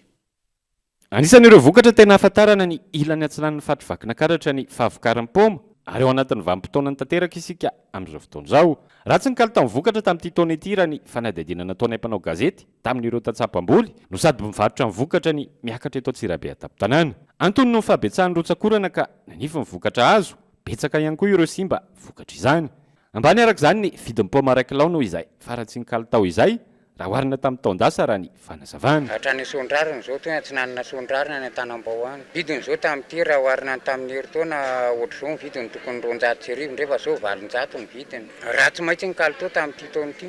[SPEAKER 21] Anisan'ireo vokatra tena ahafantarana ny ilany atsinan'ny fatrivakina karatra ny fahavokaran'ny poma ary ao anatin'ny vanim-potoana tanteraka isika amin'izao fotoan'izao. Ratsy ny kalitaon'ny vokatra tamin'ity taona ity raha ny fanadihadiana nataonay mpanao gazety tamin'ireo tantsaham-pamboly no sady mivarotra ny vokatra ny miakatra eto Antsirabe atapy-tanàna. Antony no fahabetsahan'ny rotsakorana ka nanify ny vokatra azo betsaka ihany koa ireo simba vokatra izany. Ambany araka izany ny vidin'ny poma raiky lao noho izay faratsy ny kalitao izay raha oharina tamin'ny taondasa raha ny fanazavana.
[SPEAKER 22] Hatrany sondrarina zao toa atsinanana sondrarina ny Antanambao any. Vidiny zao tamin'ity raha oharina tamin'ny herintaona ohatr'izao ny vidiny tokony 200 nefa zao 700 ny vidiny. Raha tsy maintsy ny kalitao tamin'ity taona ity.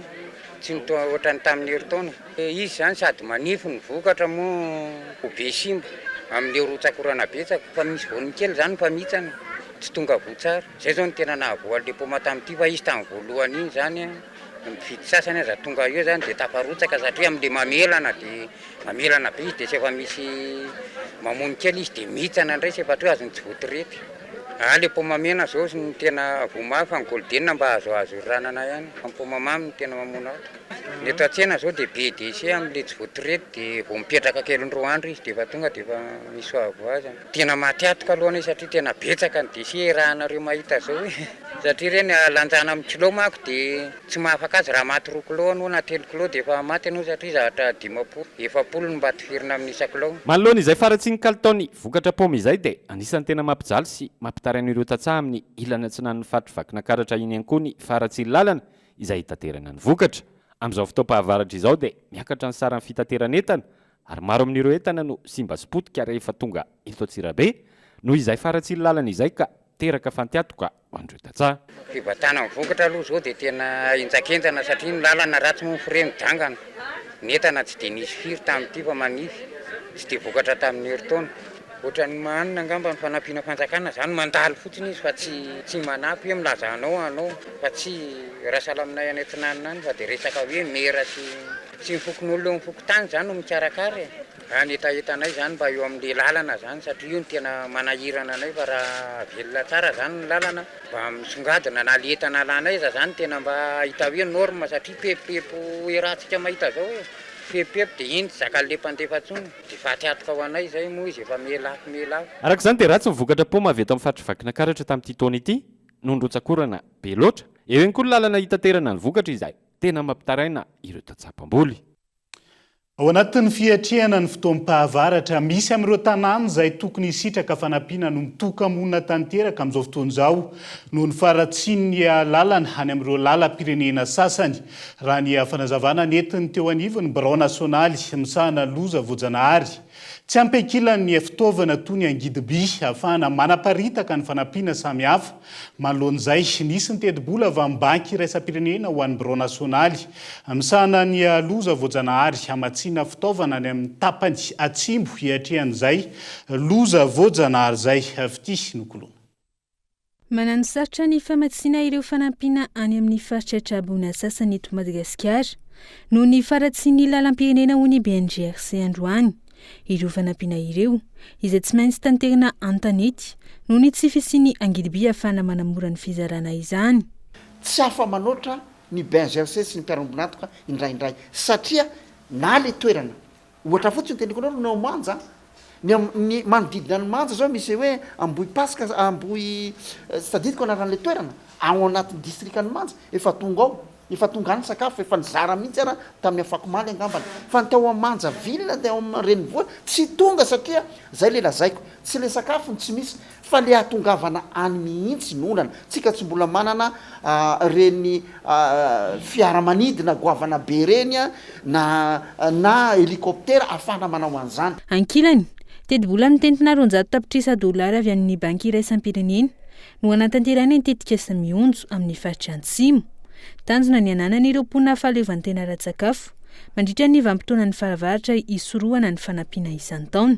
[SPEAKER 22] Tsy ny ohatrany tamin'ny herintaona. Izy zany sady manify ny vokatra moa be simba amin'ny rotsakorana betsaka fa misy voany kely zany famitsana tsy tonga votsara. Zay zao ny tena nahavoaly poma tamin'ity fa izy tamin'ny voalohany iny zany mividy sasany aza tonga eo zany dia tafarotsaka satria amin'ilay mamelana dia mamelana be izy dia tsy efa misy mamony kely izy dia mitsana indray tsy efa to azony tsy voatirety. Le poma mena zao ny tena vomahy fa ny golden mba azoazo ranana ihany. Ny poma mamy ny tena mamona ato. Ny eto an-tsena zao dia BDC amin'ilay tsy voatirety dia vao mipetraka kely 2 andro izy dia efa tonga dia efa misy hoavo azy. Tena matiatoka aloha satria tena betsaka ny DC rahanareo mahita zao satria reny lanjana amin'ny kilo mako dia tsy mahafaka azy raha maty 3 kilo anao na 3 kilo dia efa maty anao satria zavatra 700 ny mba tifirina amin'ny isa-kilo.
[SPEAKER 21] Manoloana izay faratsy ny kalitaon'ny vokatra poma izay dia anisan'ny tena mampijaly sy mampitarain'ireo tantsaha amin'ny ilana atsinan'ny fatrivakina karatra iny ihany koa ny faratsy lalana izay hitaterana ny vokatra. Amin'izao fotoam-pahavaratra izao dia miakatra ny saran'ny fitaterana entana ary maro amin'ireo entana no simba sy potika rehefa tonga eto Antsirabe noho izay faratsy lalana izay ka teraka fantiatoka ho an'ireo tantsaha.
[SPEAKER 22] Fibatana ny vokatra aloha zao dia tena injakentana satria ny lalana ratsy mofre midangana. Ny entana tsy dia nisy firy tamin'ity fa manify tsy dia vokatra tamin'ny herintaona. Ohatran'ny manana angamba ny fanampiana fanjakana zany mandaly fotsiny izy fa tsy manampy hoe milaza anao fa tsy rasalaminay any an-tinanana any fa dia resaka hoe mera sy mifokon'olona mifoky tany zany no mikarakara. Any etaetanay zany mba eo amin'ilay lalana zany satria io no tena manahirana anay fa raha velona tsara zany ny lalana mba misongadina na le entana lanay iza zany tena mba hita hoe norme satria pepopepo eratsika mahita zao pepopepo dia iny zaka le mpandefatsony dia fatiatoka ho anay zay moa izy efa melafo.
[SPEAKER 21] Araka izany dia ratsy ny vokatra poma avy eto amin'ny fatrivakina karatra tamin'ity taona ity no nirotsakorana be loatra. Eo ihany koa ny lalana hitaterana ny vokatra izay tena mampitaraina ireo tantsaham-pamboly.
[SPEAKER 4] Ao anatin'ny fiatrehana ny fotoam-pahavaratra misy amin'ireo tanàna izay tokony hisitraka fanampiana no mitoka-monina tanteraka amin'izao fotoan'izao noho ny faratsian'ny lalana any amin'ireo lalam-pirenena sasany raha ny fanazavana netiny teo anivony birao nasionaly misahana loza voajanahary. Tsy ampy-ankilan'ny fitaovana toy ny angidiby ahafahana manaparitaka ny fanampiana samihafa. Manoloan'izay nisy ny teti-bola avy amin'ny banky iraisam-pirenena ho an'ny birao nasionaly misahana ny loza voajanahary hamatsiana fitaovana any amin'ny tapany atsimbo hiatrehan'izay loza voajanahary izay avy ity nokoloana.
[SPEAKER 23] Manano sarotra ny famatsiana ireo fanampiana any amin'ny faritra Trabona sasany eto Madagasikara noho ny faratsian'ny lalam-pirenena ho ny BNGRC androany. Ireo fanampiana ireo izay tsy maintsy tanterana an-tanety noho ny tsy fisian'ny angidiby ahafahana manamora ny fizarana izany.
[SPEAKER 24] Tsy hafa manoatra ny BNGRC sy ny mpiarambonatoka indraindray satria na le toerana
[SPEAKER 3] ohatra fotsiny teniko anao nao manja ny manodidina ny manja zao misy hoe amboy pasika amboy sitadidiko anaran'le toerana ao anatin'ny distrikany manja efa tonga ao efa tonga any sakafo efa nizara mihitsy ara tamin'ny afakomaly angambany fa ny teo amanja vilona de arenvoa tsy tonga satria zay le lazaiko tsy le sakafo ny tsy misy fa le atongavana any mihitsy ny olana tsika tsy mbola manana reny fiaramanidina goavana be reny na helikoptera afana manao an'izany
[SPEAKER 23] ankilany tedi-bola nitentina $100 avy amin'ny banky iray isam-pirenena no anatanterana nitetika sy mionjo amin'ny faritra Antsimo tanjona ny ananan'ireo mponina fahaleovantena ara-tsakafo mandritra ny vanim-potoana ny faravaratra isorohana ny fanampiana isan-taona.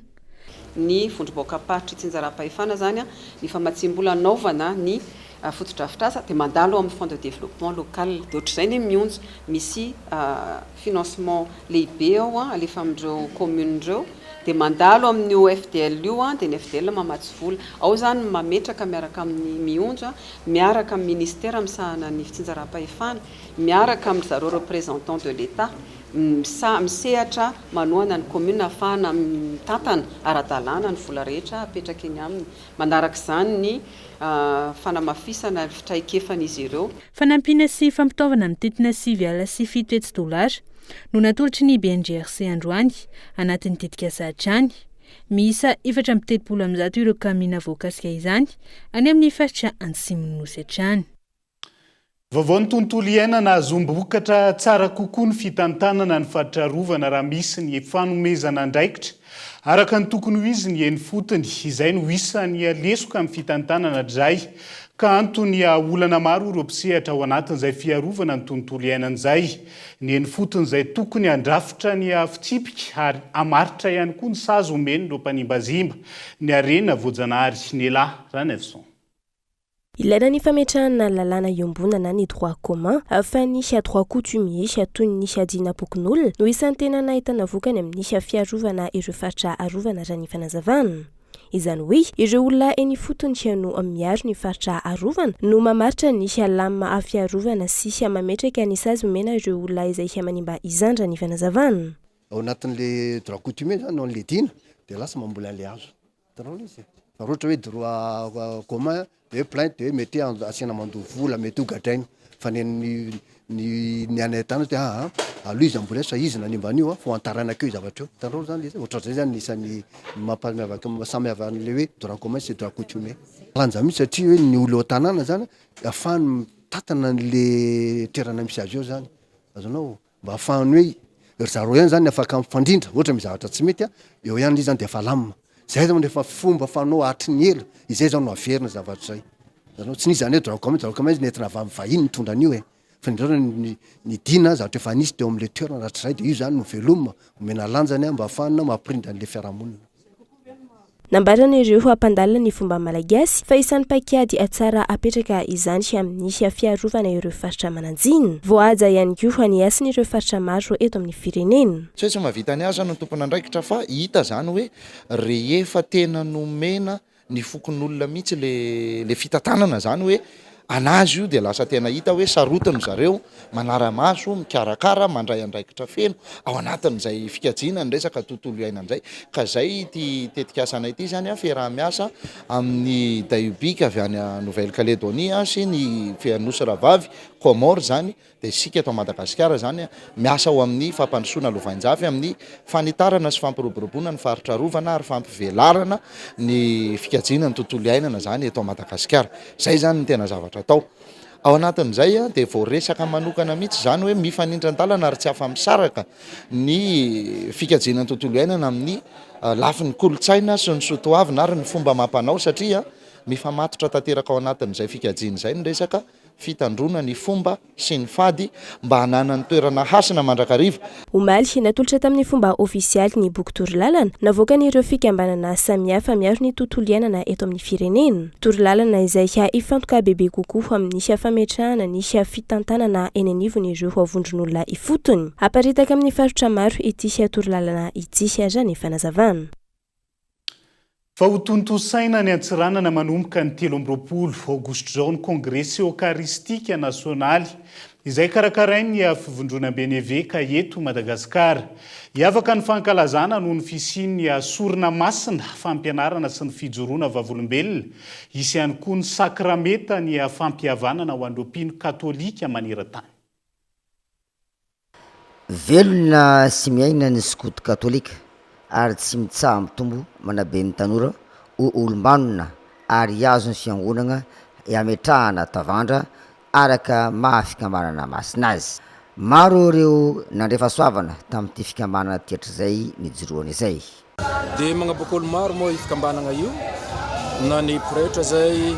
[SPEAKER 5] Ny vondrom-boakaparitra tsinjaram-pahefana zany ny famatsim-bola anaovana ny fotodrafitrasa dia mandalo amin'ny fond de développement local dia ohatr'izay ny mionjo misy financement lehibe ao alefa amin'ireo commune ireo dia mandalo amin'ny OFDL io dia ny FDL mamatsy vola ao zany mametraka miaraka amin'ny mionjo miaraka amin'ny ministère misahana ny fitsinjaram-pahefana miaraka amin'ny zareo représentant de l'État misehatra manohana ny commune ahafahana mitantana ara-dalàna ny vola rehetra apetraka eny aminy manaraka izany ny fanamafisana fitraikefan'izy ireo.
[SPEAKER 23] Fanampiana sy fampitaovana mitentina $7.7 no natolotry ny BNGRC androany anatin'ny tetika sahatrany miisa 470 ireo kamina voakasika izany any amin'ny faritra Antsimo Nosy hatrany.
[SPEAKER 4] Vaovao ny tontolo iainana azombokatra tsara kokoa ny fitantanana ny fahatrarovana raha misy ny fanomezana andraikitra araka ny tokony ho izy ny eny fotony izay no isan'ny alesoka amin'ny fitantanana dray ka antony olana maro ireo mpisehatra ao anatin'izay fiarovana ny tontolo iainan'izay ny eny fotony izay tokony andrafitra ny fitsipika ary amaritra ihany koa ny sazy omeny ireo mpanimbazimba ny arena voajanahary ny elahy Ranefson.
[SPEAKER 8] Ilaina ny fametrahana lalàna iombonana ny droit commun fa nisy droit coutumier toy ny nisy adina bokon'olona no isan'ny tena nahitana vokany amin'ny fiarovana ireo faritra arovana raha ny fanazavana. Izany hoe ireo olona eny fotony no miaro ny faritra arovana no mamaritra ny lama fiarovana sy mametraka ny sazy omena ireo olona izay manimba izandra ny fanazavana.
[SPEAKER 13] Ao anatin'le droit coutumier zany no le dina dia lasa mamboly an'le hazo. Fa ohatra hoe droit commun de plainte de mety asiana mandoa vola mety ho gadraina fa ny anaytana dia aloha izy ambola sa izy nanimban'io fo antarana keo zavatra io tanrolo zany le ohatra zay zany isan'ny mampamiavaka samihavan'le hoe droit commun sy droit coutumier lanja mihitsy satria hoe ny olo tanàna zany ahafahany mitatana an'le toerana misy azy eo zany azonao mba ahafahany hoe ry zareo ihany zany afaka mifandrindra ohatra mizavatra tsy mety eo ihany izy zany dia efa lamina zay zany efa fomba fanao atry ny ela izay zao no averina zavatra zay zanao tsy nisy zany hoe droit commun nentina avy vahiny mitondra an'io fa ndraona ny dina zavatra efa nisy teo amin'le toerana ratrizay dia io zany no velomina omena lanjany mba ahafahana mampirindra an'le fiarahamonina.
[SPEAKER 8] Nambarana ireo hampandalina ny fomba malagasy fa isan'ny paikady tsara apetraka izany amin'ny fiarovana ireo faritra mananjina voahaja ihany koa ny asiny ireo faritra maro eto amin'ny firenena.
[SPEAKER 24] Tsy mahavita ny azy ny tompona andraikitra fa hita zany hoe rehefa tena nomena ny fokon'olona mihitsy le fitantanana zany hoe anazy io dia lasa tena hita hoe sarotiny zareo manara-maso mikarakara mandray andraikitra feno ao anatin'izay fikajiana ny resaka tontolo iainan'izay ka zay ty tetikasana ity zany fiaraha-miasa amin'ny Dayobika avy any Nouvelle-Calédonie sy ny Fianosy Ravavy Comore zany dia isika eto Madagasikara zany miasa ao amin'ny fampandrosoana lovanjafy amin'ny fanitarana sy fampiroboroboana ny faritra rovana ary fampivelarana ny fikajiana ny tontolo iainana zany eto Madagasikara. Zay zany ny tena zavatra atao. Ao anatin'izay dia voaresaka manokana mihitsy zany hoe mifanindran-dalana ary tsy afa-misaraka ny fikajiana ny tontolo iainana amin'ny lafin'ny kolotsaina sy ny soatoavina ary ny fomba mampanao satria mifamatotra tanteraka ao anatin'izay fikajiana izay ny resaka fitandrona ny fomba sy ny fady mba hanana ny toerana hasina mandrakariva.
[SPEAKER 8] Omaly natolotra tamin'ny fomba ofisialy ny boky torolalana navoaka ireo fikambanana samihafa miaro ny tontolo iainana eto amin'ny firenena. Torolalana izay ifantoka bebe kokoa amin'ny fametrahana ny fitantanana eny anivon'ireo avondron'olona ifotony. Aparitaka amin'ny faritra maro ity torolalana ity raha ny fanazavana.
[SPEAKER 4] Fa ho tontosaina ny antsiranana manomboka ny 13 aogositra zao ny kongresy eukaristika nasionaly izay karakarainy fivondrona beneveka eto Madagasikara. Iavaka ny fankalazana noho ny fisiany sorona masina fampianarana sy ny fijoroana vavolombelona. Isy ihany koa ny sakrameta ny fampihavanana ho an'ireo mpino katolika maneran-tany.
[SPEAKER 6] Velona sy miaina ny skoto katolika ary tsy mitsaha mitombo manabe ny tanora ho olombanona ary azo ny fiangonana ametrahana tavandra araka mahafikambanana masina azy. Maro ireo nandrefa soavana tamin'ity fikambanana teatr'izay nijoroana izay.
[SPEAKER 9] Dia magnaboaka olo maro moa fikambanana io, na ny pretra zay,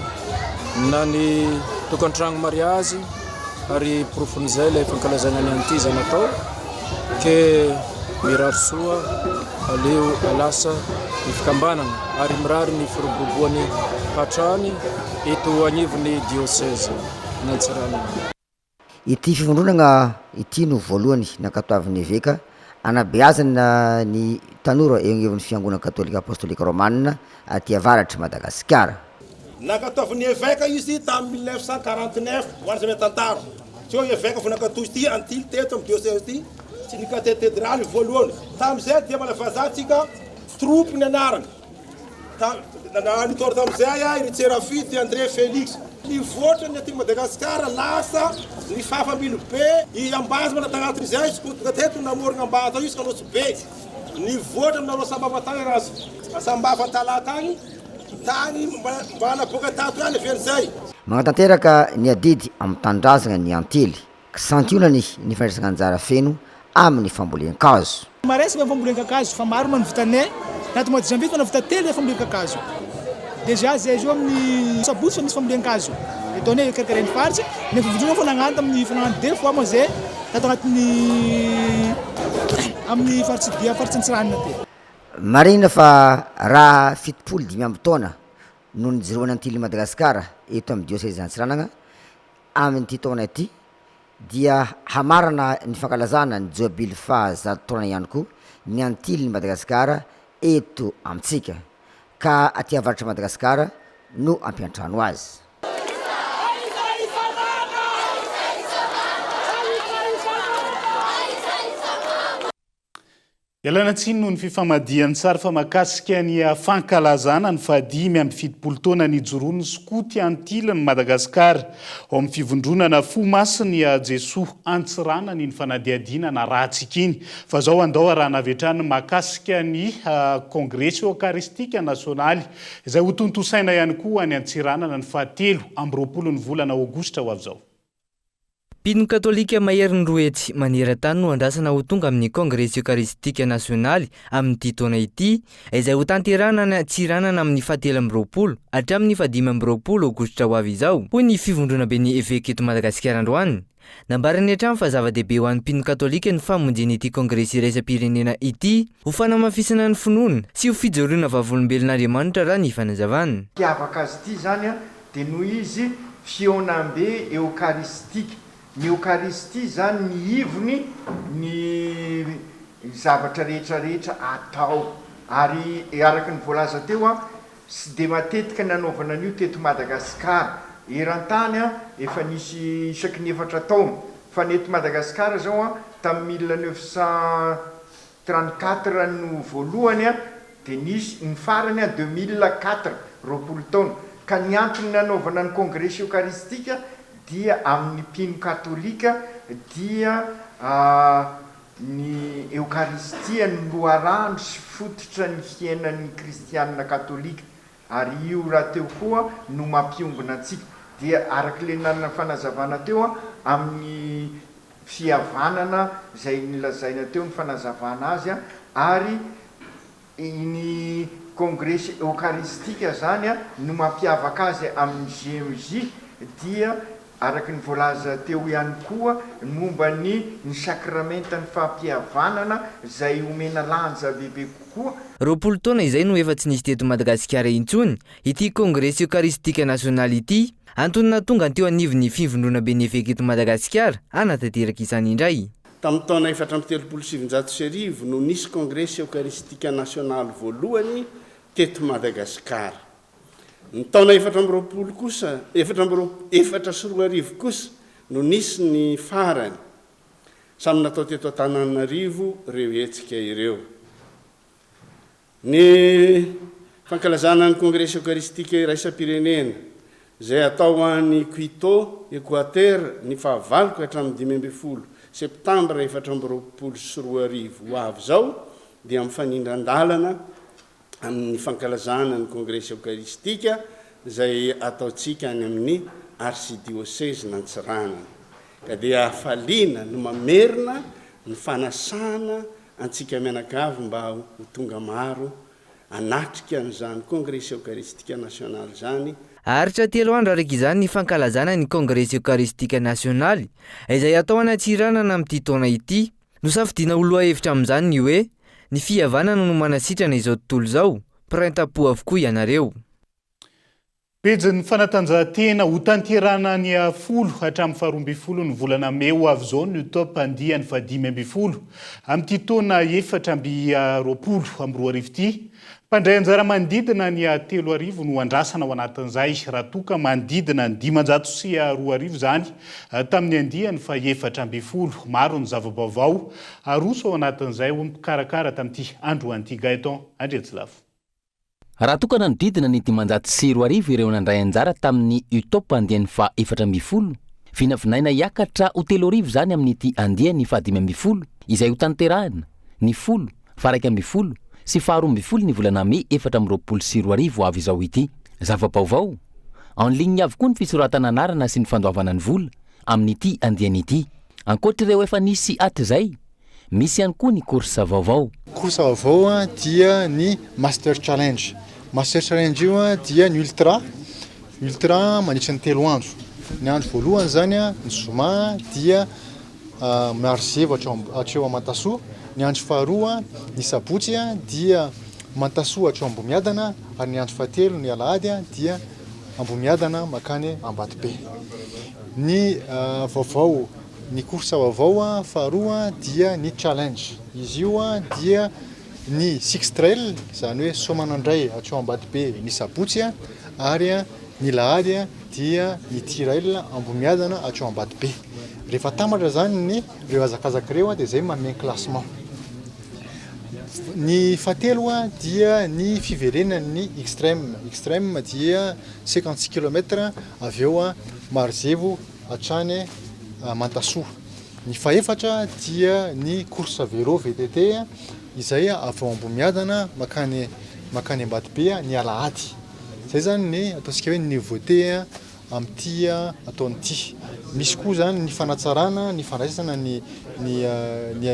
[SPEAKER 9] na ny tokantrano mariazy, ary profon'izay ilay fankalazana ny an'ity zay natao, ke mirary soa aleo alasa ny fikambanana ary mirary ny firoboboany hatrany eto anivon'ny diocèse Nantsirana.
[SPEAKER 6] Ity fivondronana ity no voalohany nankatoavin'ny eveka anabeazana ny tanora eo anivon'ny fiangonana katolika apostolika romanina aty avaratra Madagasikara.
[SPEAKER 10] Nankatoavin'ny eveka izy tamin'ny 1949 hoan'izay mitantara. Tsy hoe eveka vao nankatoy ity antily teto amin'ny diocèse ity. Tsy ny katedraly voalohany. Tamin'izay dia malafazatsika troupy ny anarany. Nitoro tamin'izay iry Tserafity André Félix. Ny voatra ny aty Madagasikara lasa ny fafamilo be i ambazy manatagnatin'izay skotoka teto namorona ambazy ao izy kanotsy be. Ny voatra aminareo sambavatany razy sambava talatany tany mbana boka tato ihany avian'izay.
[SPEAKER 6] Magnatanteraka ny adidy amin'ny tandrazana ny antely kisantionany ny fandraisana anjara feno amin'ny fambolen-kazo.
[SPEAKER 12] Maresaka ny fambolen-kakazo fa maro manivitane nato Mozambique fa navita telo fambolen-kakazo. Déjà zay zo amin'ny sabotsy fa misy fambolen-kazo. Eto ne karakaren'ny faritsy ny fivondrona fa nagnano tamin'ny fanagno deux fois moa zay tato agnatin'ny amin'ny faritsy dia faritsy Antsiranana te.
[SPEAKER 6] Marina fa raha 75 amby taona no nijoroana antily Madagasikara eto amin'ny diocèse Antsiranana amin'ity taona ity dia hamarana ny fankalazana ny jobily fa 100 taona ihany koa ny antily Madagasikara eto amintsika ka aty avaratra Madagasikara no ampiantrano azy.
[SPEAKER 4] Ialana tsiny noho ny fifamadiany tsara fa mahakasika ny fankalazana ny fahadimy amby 70 taona nijoroany skoty antily ny Madagasikara ao amin'ny fivondronana fo masiny Jesoa Antsirana ny fanadiadiana na rahantsika iny fa zao andao raha navetrany mahakasika ny congrès eucharistique nationaly izay ho tontosaina ihany koa any Antsirana ny 7 ny volana Aogositra ho avy zao.
[SPEAKER 14] Mpino katolika maherin'ny roetsy maneran-tany no andrasana ho tonga amin'ny congrès eucharistique nationaly amin'ity taona ity izay ho tanterana ny Antsiranana amin'ny 7 hatramin'ny 15 Aogositra ho avy izao hoy ny fivondrona be ny évêque eto Madagasikara androany. Nambarany hatramy fa zava-dehibe ho an'ny mpino katolika ny famonjena ity congrès iraisam-pirenena ity ho fanamafisana ny finoana sy ho fijoroana vavolombelon'Andriamanitra raha ny fanazavana.
[SPEAKER 25] Piavaka azy ity zany dia noho izy fionam-be eucharistique. Ny Eucharistie zany ny ivony ny zavatra rehetrarehetra atao ary araka ny voalaza teo sy de matetika nanaovana an'io teto Madagasikara eran-tany efa nisy isaky ny 4 taona fa neto Madagasikara zao tamin'ny 1934 no voalohany dia nisy ny farany 2004 20 taona ka ny antony nanaovana ny congrès eucharistique dia amin'ny mpino katolika dia ny eucharistia ny loharano sy fototra ny fiainan'ny kristianina katolika ary io raha teo koa no mampiombona antsika dia arak'le nanana fanazavana teo amin'ny fihavanana zay nilazaina teo ny fanazavana azy ary ny congrès eucharistique zany no mampiavaka azy amin'ny GMJ dia araky ny voalaza teo ihany koa momba ny sakramenta ny fampihavanana zay omena lanja bebe kokoa.
[SPEAKER 14] 20 taona izay no efa tsy nisy teto Madagasikara intsony ity congrès eucharistique nationaly ity antony natonga teo anivon'ny fivondrona be ny évêque eto Madagasikara anatanteraka izany indray.
[SPEAKER 26] Tamin'ny taona 1770 no nisy congrès eucharistique nationaly voalohany teto Madagasikara. Ny taona 420 kosa 420 kosa no nisy ny farany samy natao teto Antananarivo reo hetsika ireo. Ny fankalazana ny congrès eucharistique iraisam-pirenena zay atao any Quito, Équateur ny fahavaloko hatramin'ny 15 septambra 2024 ho avy zao dia mifanindran-dalana amin'ny fankalazana ny congrès eucharistique zay ataotsika any amin'ny archidiocèse n'Antsirana. Ka dia afaliana no mamerina ny fanasana antsika mianakavy mba ho tonga maro anatrika an'izany congrès eucharistique national zany.
[SPEAKER 14] Aritra 3 andro araka izany ny fankalazana ny congrès eucharistique national izay atao anatsiranana amin'ity taona ity. Nosafidiana oloha hevitra amin'izany ny hoe ny fihavanana no manasitrana izao tontolo zao, printempo avokoa ianareo.
[SPEAKER 4] Pejin'ny fanatanjahantena ho tanterana ny 10 hatramin'ny 12 ny volana May ho avy zao ny top andiany 15 amin'ity taona 420 ity. Mpandray anjara manodidina ny 3,000 no andrasana ao anatin'izay raha toka manodidina ny 520 zany tamin'ny andiany 420. Maro ny zava-baovao aroso ao anatin'izay ho mikarakara tamin'ity androan'ity Gaeton Andretsilafo.
[SPEAKER 1] Raha tokana ny didina ny 520 ireo nandray anjara tamin'ny utop andiany 420, vinavinaina hiakatra ho 3,000 zany amin'ity andiany 15 izay ho tanterahana ny 10, 12 sy 12 ny volana May 2024 avy izao ity. Zava-baovao en ligne avokoa ny fisoratana anarana sy ny fandoavana ny vola amin'ity andiany ity. Ankoatr'ireo efa nisy atizay, misy ihany koa ny course vaovao.
[SPEAKER 2] Course vaovao dia ny Master Challenge. Master Challenge io dia ny ultra mandritra ny 3 andro. Ny andro voalohany zany ny zoma dia Marseille hatreo Mantasoa. Ny andro faharoa ny sabotsy dia Mantasoa hatreo Ambomiadana, ary ny andro fahatelo ny alahady dia Ambomiadana makany Ambatobe. Ny vaovao ny course vaovao faharoa dia ny challenge. Izy io dia ny six trail, zany hoe Somanandray hatreo Ambatobe ny sabotsy, ary ny lahady dia ny tirail Ambomiadana hatreo Ambatobe. Rehefa tamatra zany ny reo azakazaka reo dia zay manome classement. Ny fahatelo dia ny fiverenan'ny extrême dia 56 km avy eo Marzevo hatrany Mantasoa. Ny faefatra dia ny course vélo VTT izay avy Ambomiadana makany Ambatobe ny alahady. Zay zany ny ataontsika hoe ny nouveauté amin'ity ataon'ity. Misy koa zany ny fanatsarana, ny fandraisana ny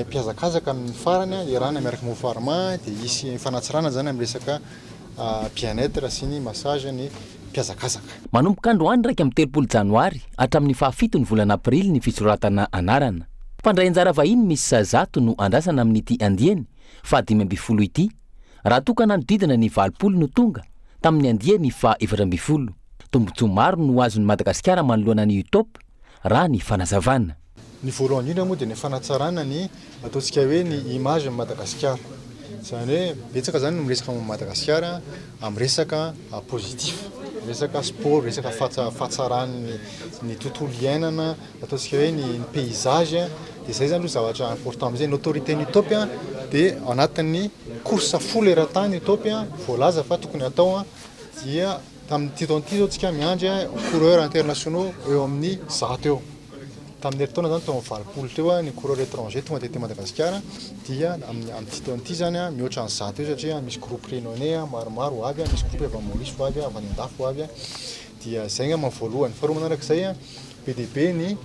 [SPEAKER 2] mpiazakazaka amin'ny farany irana miaraka mofarma, dia isy fanatsarana zany amin'ny resaka bien-être sy ny massage ny mpiazakazaka.
[SPEAKER 1] Manomboka androany raika amin'ny 30 janoary hatramin'ny 7 ny volana aprily ny fisoratana anarana. Mpandray anjara vahiny misy sazato no andrasana amin'ity andiany 15 ity, raha tokana nodidina ny 20 no tonga tamin'ny andiany 14. Tombontsoa maro no azon'ny Madagasikara manoloana ny utop raha ny fanazavana.
[SPEAKER 2] Ny voalohany indrindra moa dia ny fanatsarana ny ataontsika hoe ny image ny Madagasikara. Zany hoe betsaka zany no miresaka amin'ny Madagasikara amin'ny resaka positif, resaka sport, resaka fahatsarana ny tontolo iainana, ataontsika hoe ny paysage. Dia zay zany no zavatra important amin'izay. Ny autorité ny utop dia anatin'ny course foule eran-tany utop voalaza fa tokony atao dia tamin'ny titon'ity zao tsika miandry coureurs internationaux eo amin'ny 100 eo. Tamin'ny herintaona zany tao amin'ny 20 teo ny coureurs étrangers tonga teto Madagasikara, dia amin'ny titon'ity zany mihoatra ny 100 eo satria misy groupe renommé maromaro avy, misy groupe avy Maurice avy, avy Andafo avy. Dia zay ngamba voalohany. Faharoa manarak'izay PDB ny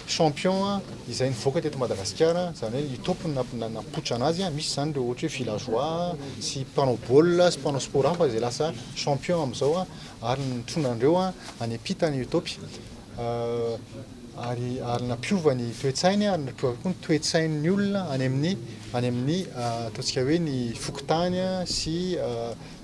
[SPEAKER 2] champion izay nivoaka teto Madagasikara, zany hoe utop napoitra anazy. Misy zany reo ohatra hoe villageois sy mpanao baolina sy mpanao sport hafa izay lasa champion amin'izao, ary nitronandreo any ampita ny utop. Ary nampiova ny toe-tsainy, ary nampiova koa ny toe-tsain'ny olona any amin'ny ataontsika hoe ny fokotany sy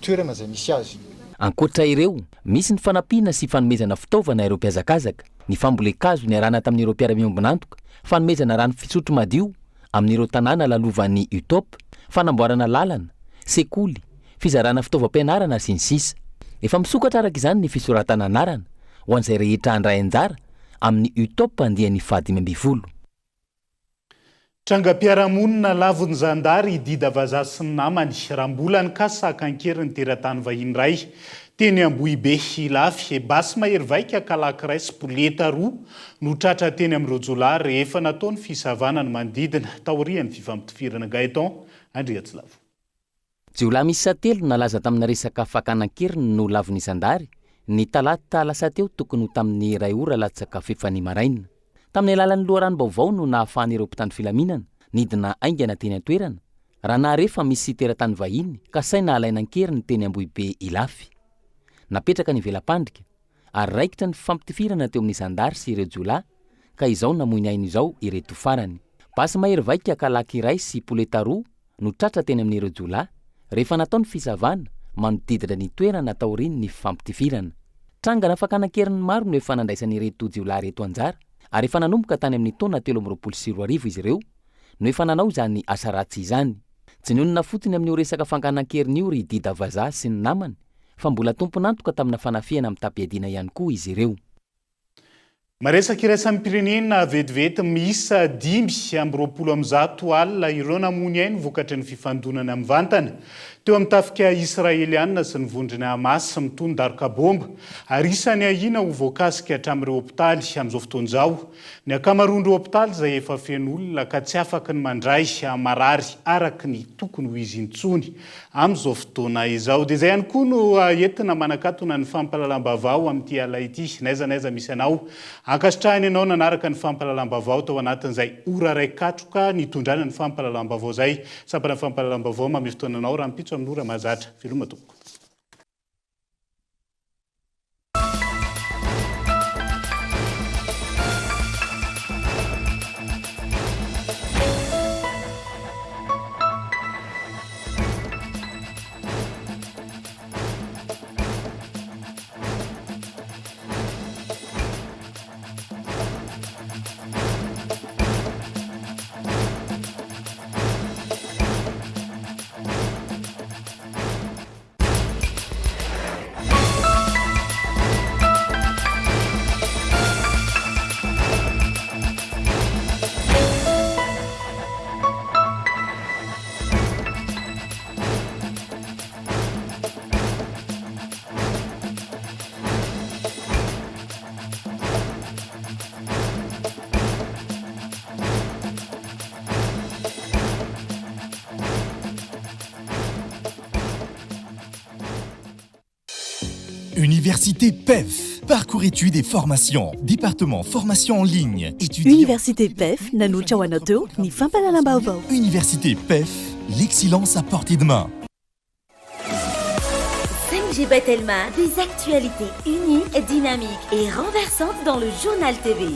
[SPEAKER 2] toerana izay misy azy.
[SPEAKER 1] Ankoatra ireo, misy ny fanampiana sy fanomezana fitaovana ireo mpiazakazaka, ny fambolekazo ny arana tamin'ireo mpiara-miombonantoka, fanomezana rano fisotro madio amin'ireo tanàna lalovan'ny utop, fanamboarana lalana, sekoly, fizarana fitaovam-pianarana sy ny sisa. Efa misokatra araka izany ny fisoratana anarana ho an'izay rehetra handray anjara amin'ny utop andiany fadimy amby folo.
[SPEAKER 4] Trangam-piarahamonina lavony zandary dida vazaha sy ny namany raha mbola ny kasak'ankeriny teratany vahiny ray teny Ambohibe Ilafy basy mahery vaika kalakiray sy poleta roa no tratra teny amin'ireo jolary rehefa nataony fisavana ny manodidina taorian'ny fifampitifirana Gaëtan Andriatsilavo.
[SPEAKER 1] Jiolahy misy satelo nalaza tamina resaka fakanankeriny no lavony zandary ny talata lasa teo tokony ho tamin'ny ray ora latsaka fefany maraina. Tamin'ny alalan'ny loharano baovao no nahafahan'ireo mpitandro filaminana nidina aingana teny an-toerana raha naharefa misy teratany vahiny ka saina alainankeriny teny Ambohibe Ilafy. Napetraka ny velam-pandrika ary raikitra ny fifampitifirana teo amin'ny zandary sy ireo jiolahy ka izao namoy ainy izao ireto farany. Basy mahery vaika kalaky iray sy poleta roa no tratra teny amin'ireo jiolahy rehefa nataony fisavana manodidina ny toerana taoriny ny fifampitifirana. Trangana fakanankeriny maro no efa nandraisan'ireto jiolahy reto anjara ary efa nanomboka tany amin'ny taona 2024 izy ireo no efa nanao izany asa ratsy izany. Tsy nionina fotsiny amin'io resaka fakanankeriny io ry dida vazaha sy ny namany fa mbola tomponantoka tamina fanafiana amin'ny tapiadina ihany koa izy ireo.
[SPEAKER 4] Maresaka iraisany pirenena vetivety miisa 520 alina ireo namony ainy vokatry ny fifandonana amin'ny vantana teo amin'ny tafika Israeliana sy ny vondrony Hamas mitony daroka bomba ary isany ahina ho voakasika hatramin'ireo hopitaly amin'izao fotoana izao. Ny akamaroan'ireo hopitaly izay efa feno olona ka tsy afaka ny mandray marary araka ny tokony ho izy intsony amin'izao fotoana izao. Dia izay ihany koa no entina manakatona ny fampahalalam-baovao amin'ity ala ity. Naiza misy anao ankasitrahany ianao nanaraka ny fampahalalam-baovao tao anatin'izay ora ray katroka nitondrana ny fampahalalam-baovao zay sampana ny fampahalalam-baovao mamy fotoananao raha mipitso amin'ny ora mahazatra. Veloma tompoko.
[SPEAKER 7] Université PEF, parcours études et formation, département formation en ligne, étudiants.
[SPEAKER 11] Université PEF, nanucha wanato, ni fampalalambaovao.
[SPEAKER 7] Université PEF, l'excellence à portée de main.
[SPEAKER 15] 5G Batelma, des actualités unies, dynamiques et renversantes dans le journal TV.